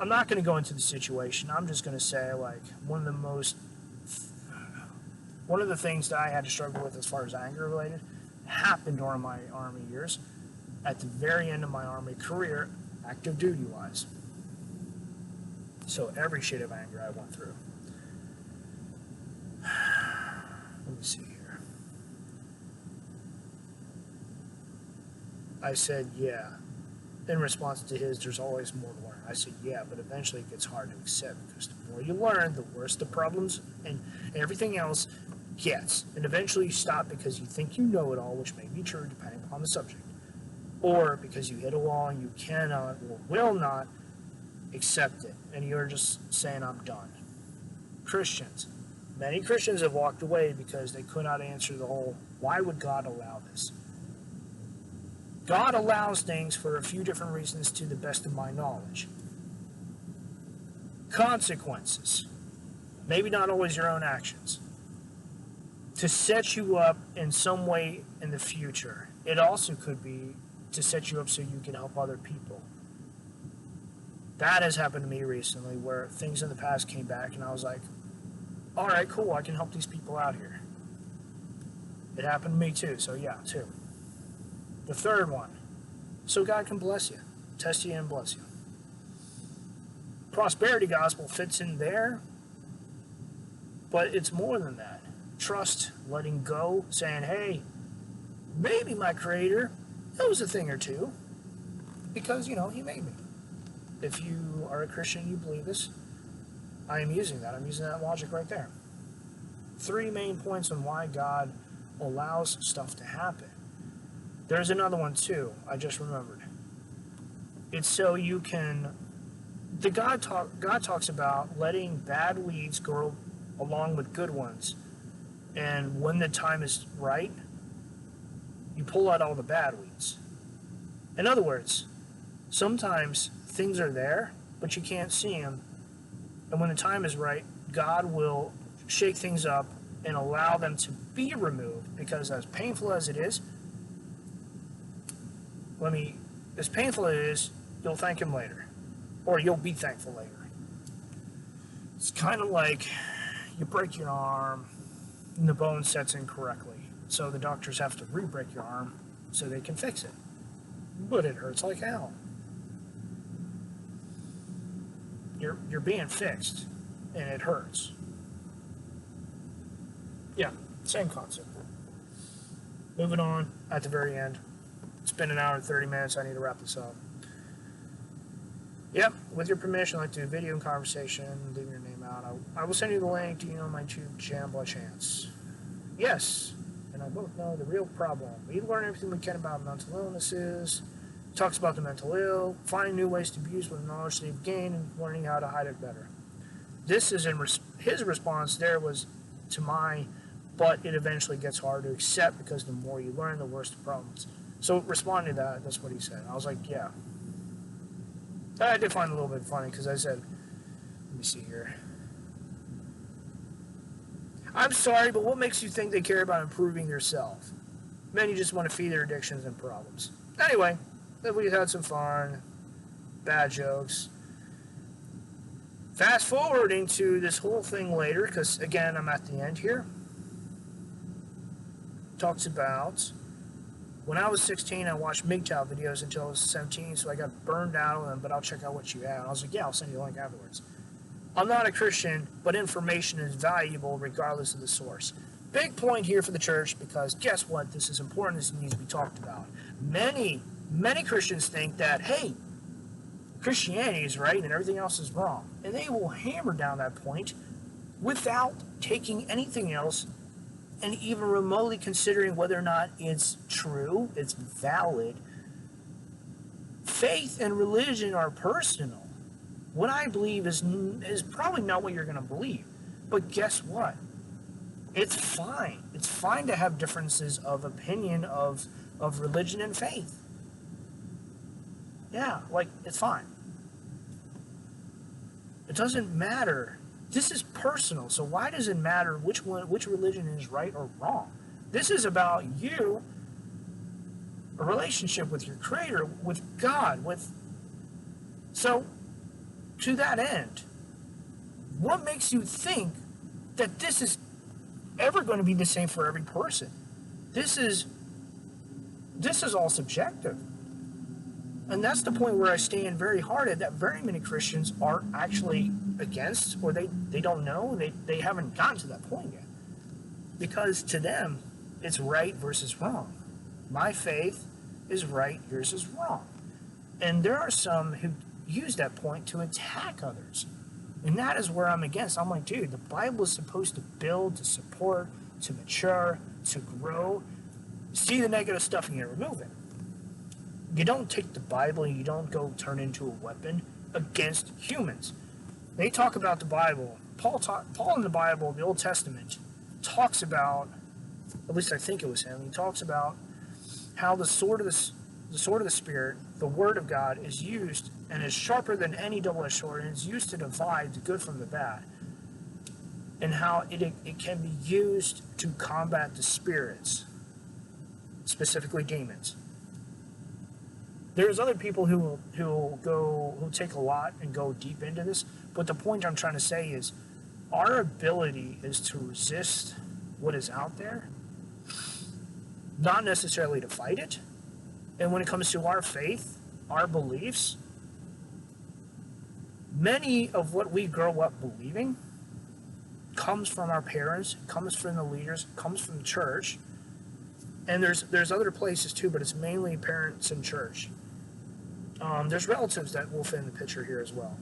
I'm not going to go into the situation. I'm just going to say, like, one of the things that I had to struggle with as far as anger related happened during my Army years, at the very end of my Army career, active duty wise. So every shade of anger I went through. Let me see here. I said, yeah. In response to his, there's always more to learn. I said, yeah, but eventually it gets hard to accept, because the more you learn, the worse the problems and everything else gets. And eventually you stop because you think you know it all, which may be true depending upon the subject. Or because you hit a wall and you cannot or will not accept it. And you're just saying, I'm done. Christians. Many Christians have walked away because they could not answer the whole, why would God allow this? God allows things for a few different reasons, to the best of my knowledge. Consequences. Maybe not always your own actions. To set you up in some way in the future. It also could be to set you up so you can help other people. That has happened to me recently, where things in the past came back and I was like, all right, cool, I can help these people out here. It happened to me too, so yeah, too. The third one, so God can bless you, test you and bless you. Prosperity gospel fits in there, but it's more than that. Trust, letting go, saying, hey, maybe my Creator knows a thing or two, because, you know, He made me. If you are a Christian, you believe this, I am using that. I'm using that logic right there. 3 main points on why God allows stuff to happen. There's another one too, I just remembered. It's so you can... God talks about letting bad weeds grow along with good ones. And when the time is right, you pull out all the bad weeds. In other words, sometimes things are there, but you can't see them. And when the time is right, God will shake things up and allow them to be removed, because as painful as it is, as painful as it is, you'll thank Him later. Or you'll be thankful later. It's kind of like you break your arm and the bone sets in correctly. So the doctors have to re-break your arm so they can fix it. But it hurts like hell. You're being fixed, and it hurts. Yeah, same concept. Moving on, at the very end. It's been 1 hour and 30 minutes. I need to wrap this up. Yep, with your permission, I'd like to do a video and conversation, leave your name out. I will send you the link to my YouTube channel by chance. Yes, and I both know the real problem. We learn everything we can about mental illnesses. Talks about the mental ill, finding new ways to abuse with the knowledge they've gained, and learning how to hide it better. This is his response there was to mine, but it eventually gets hard to accept, because the more you learn, the worse the problems. So responding to that, that's what he said. I was like, yeah. I did find it a little bit funny, because I said, let me see here. I'm sorry, but what makes you think they care about improving yourself? Men, you just want to feed their addictions and problems. Anyway, we had some fun, bad jokes. Fast forwarding to this whole thing later, because again, I'm at the end here. Talks about, when I was 16, I watched MGTOW videos until I was 17, so I got burned out of them, but I'll check out what you have. I was like, yeah, I'll send you a link afterwards. I'm not a Christian, but information is valuable regardless of the source. Big point here for the church, because guess what? This is important. This needs to be talked about. Many Christians think that, hey, Christianity is right and everything else is wrong. And they will hammer down that point without taking anything else and even remotely considering whether or not it's true, it's valid. Faith and religion are personal. What I believe is probably not what you're going to believe. But guess what? It's fine. It's fine to have differences of opinion of religion and faith. Yeah, like, it's fine. It doesn't matter. This is personal, so why does it matter which religion is right or wrong? This is about you, a relationship with your Creator, with God, So, to that end, what makes you think that this is ever going to be the same for every person? This is all subjective. And that's the point where I stand very hard at, that very many Christians are actually against, or they don't know, they haven't gotten to that point yet. Because to them, it's right versus wrong. My faith is right, yours is wrong. And there are some who use that point to attack others. And that is where I'm against. I'm like, dude, the Bible is supposed to build, to support, to mature, to grow. See the negative stuff and you remove it. You don't take the Bible and you don't go turn into a weapon against humans. They talk about the Bible. Paul in the Bible, the Old Testament, talks about, at least I think it was him, he talks about how the sword of the Spirit, the Word of God, is used and is sharper than any double-edged sword, and is used to divide the good from the bad, and how it can be used to combat the spirits, specifically demons. There's other people who take a lot and go deep into this, but the point I'm trying to say is our ability is to resist what is out there, not necessarily to fight it. And when it comes to our faith, our beliefs, many of what we grow up believing comes from our parents, comes from the leaders, comes from church. And there's other places too, but it's mainly parents and church. There's relatives that will fit in the picture here as well.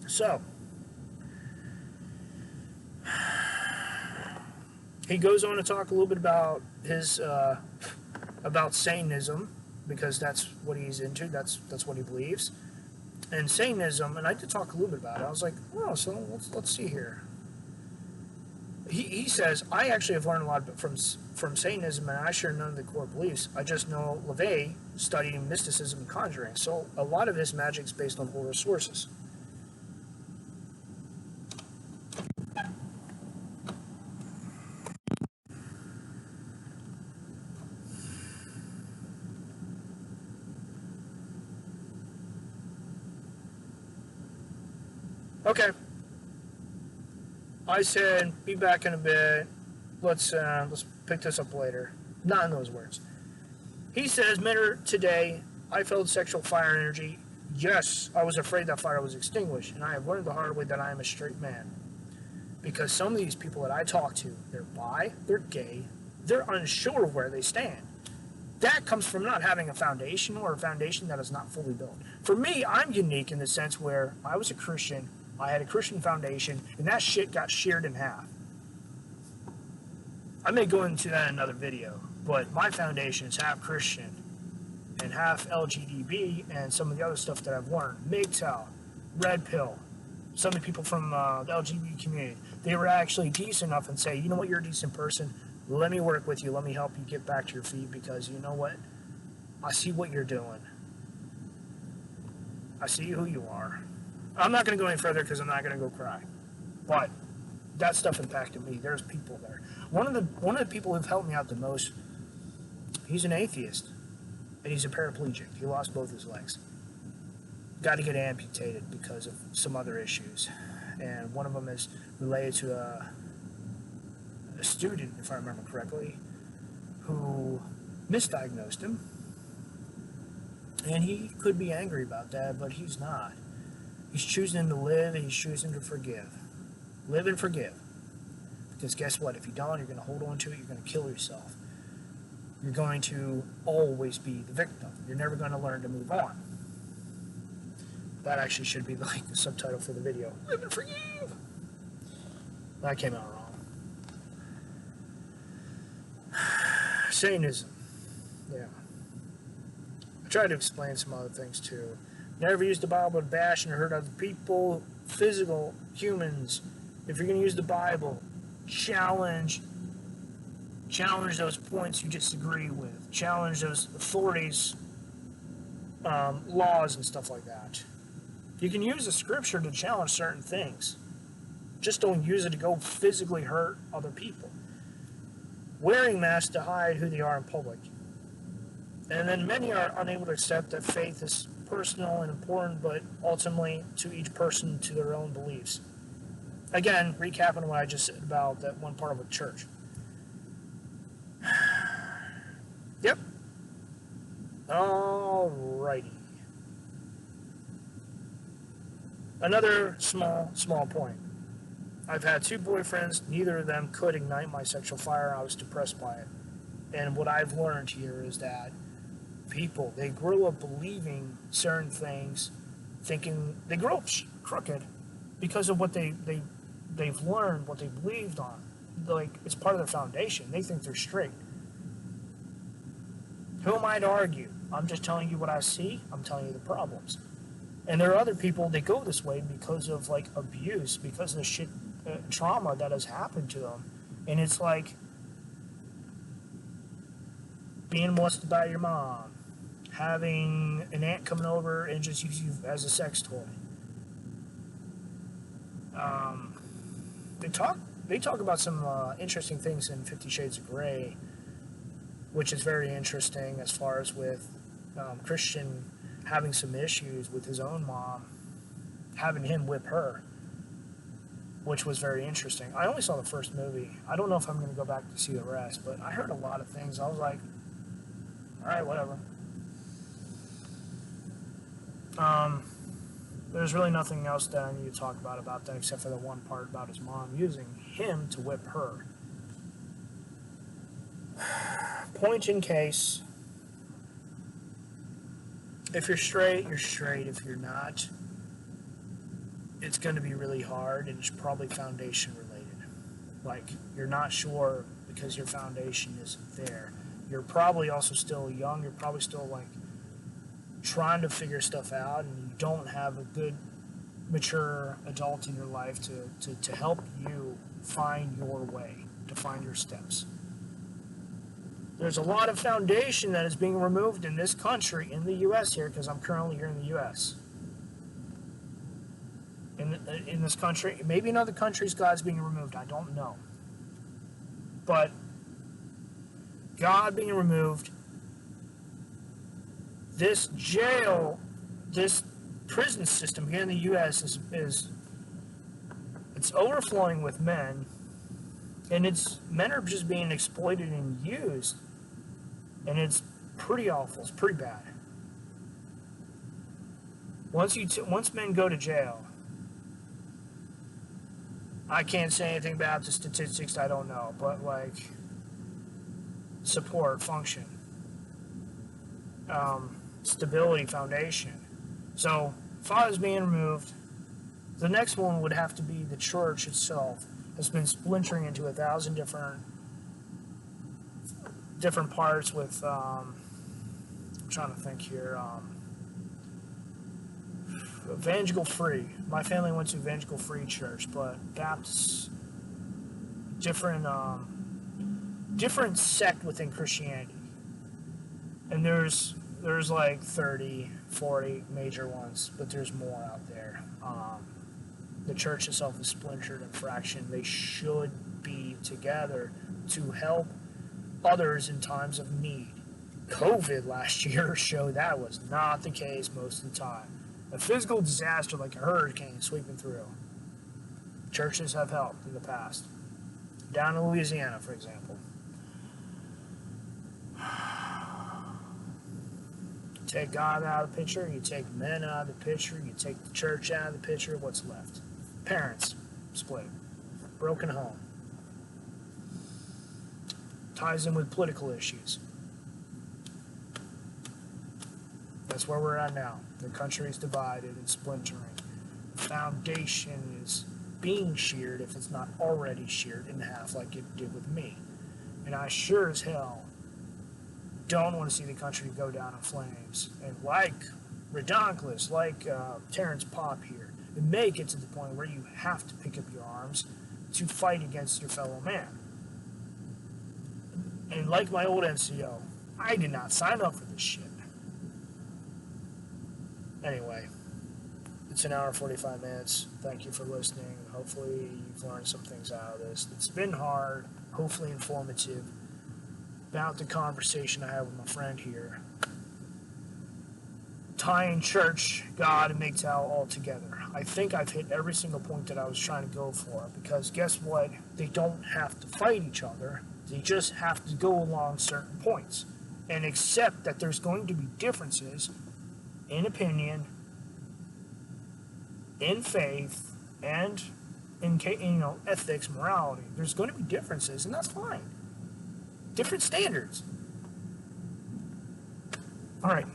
So, he goes on to talk a little bit about his about Satanism, because that's what he's into. That's what he believes. And Satanism, and I did talk a little bit about it. I was like, oh, so let's see here. He says, I actually have learned a lot from Satanism, and I share none of the core beliefs. I just know LaVey studied mysticism and conjuring, so a lot of his magic is based on older sources. Okay. I said, be back in a bit. Let's pick this up later. Not in those words. He says, Mitter, today I felt sexual fire energy. Yes, I was afraid that fire was extinguished, and I have learned the hard way that I am a straight man. Because some of these people that I talk to, they're bi, they're gay, they're unsure of where they stand. That comes from not having a foundation, or a foundation that is not fully built. For me, I'm unique in the sense where I was a Christian, I had a Christian foundation, and that shit got sheared in half. I may go into that in another video, but my foundation is half Christian and half LGBT and some of the other stuff that I've learned. MGTOW, Red Pill, some of the people from the LGBT community, they were actually decent enough and say, you know what, you're a decent person, let me work with you, let me help you get back to your feet, because you know what, I see what you're doing. I see who you are. I'm not going to go any further because I'm not going to go cry. But that stuff impacted me. There's people there. One of the people who've helped me out the most, he's an atheist, and he's a paraplegic. He lost both his legs. Got to get amputated because of some other issues. And one of them is related to a student, if I remember correctly, who misdiagnosed him. And he could be angry about that, but he's not. He's choosing to live, and he's choosing to forgive. Live and forgive. Because guess what? If you don't, you're going to hold on to it, you're going to kill yourself. You're going to always be the victim. You're never going to learn to move on. That actually should be like the subtitle for the video. Live and forgive! That came out wrong. Satanism. Yeah. I tried to explain some other things too. Never use the Bible to bash and hurt other people, physical, humans. If you're going to use the Bible, challenge those points you disagree with. Challenge those authorities, laws and stuff like that. You can use the scripture to challenge certain things. Just don't use it to go physically hurt other people. Wearing masks to hide who they are in public. And then many are unable to accept that faith is personal and important, but ultimately to each person to their own beliefs. Again, recapping what I just said about that one part of a church. Yep. Alrighty. Another small point. I've had 2 boyfriends, neither of them could ignite my sexual fire, and I was depressed by it. And what I've learned here is that people, they grow up believing certain things, thinking, they grow up crooked because of what they've learned, what they believed on. Like, it's part of their foundation. They think they're straight. Who am I to argue? I'm just telling you what I see. I'm telling you the problems. And there are other people, they go this way because of, like, abuse, because of the shit, trauma that has happened to them. And it's like being molested by your mom, having an aunt coming over and just use you as a sex toy. They talk about some interesting things in 50 Shades of Grey, which is very interesting as far as with Christian having some issues with his own mom, having him whip her, which was very interesting. I only saw the first movie. I don't know if I'm going to go back to see the rest, but I heard a lot of things. I was like, all right, whatever. There's really nothing else that I need to talk about that except for the one part about his mom using him to whip her. Point in case, if you're straight, you're straight. If you're not, it's going to be really hard, and it's probably foundation related. Like, you're not sure because your foundation isn't there. You're probably also still young. You're probably still, like, trying to figure stuff out, and you don't have a good, mature adult in your life to help you find your way, to find your steps. There's a lot of foundation that is being removed in this country, in the U.S. here, because I'm currently here in the U.S. In this country, maybe in other countries, God's being removed. I don't know. But God being removed, this jail, this prison system here in the U.S. is it's overflowing with men, and men are just being exploited and used, and it's pretty awful. It's pretty bad. Once men go to jail, I can't say anything about the statistics. I don't know, but like support, function, stability, foundation. So, father's being removed. The next one would have to be the church itself. Has been splintering into 1,000 different parts. With I'm trying to think here. Evangelical Free. My family went to Evangelical Free Church, but Baptists, different sect within Christianity. And there's like 30, 40 major ones, but there's more out there. The church itself is splintered and fractioned. They should be together to help others in times of need. COVID last year showed that was not the case most of the time. A physical disaster like a hurricane sweeping through. Churches have helped in the past. Down in Louisiana, for example. Take God out of the picture, you take men out of the picture, you take the church out of the picture, what's left? Parents split. Broken home. Ties in with political issues. That's where we're at now. The country is divided and splintering. The foundation is being sheared if it's not already sheared in half like it did with me. And I sure as hell don't want to see the country go down in flames. And like Redonkulus, like Terrence Popp here, it may get to the point where you have to pick up your arms to fight against your fellow man. And like my old NCO, I did not sign up for this shit. Anyway, it's an hour and 45 minutes. Thank you for listening. Hopefully you've learned some things out of this. It's been hard, hopefully informative, about the conversation I had with my friend here. Tying church, God, and MGTOW all together. I think I've hit every single point that I was trying to go for, because guess what? They don't have to fight each other. They just have to go along certain points and accept that there's going to be differences in opinion, in faith, and in ethics, morality. There's going to be differences, and that's fine. Different standards. All right.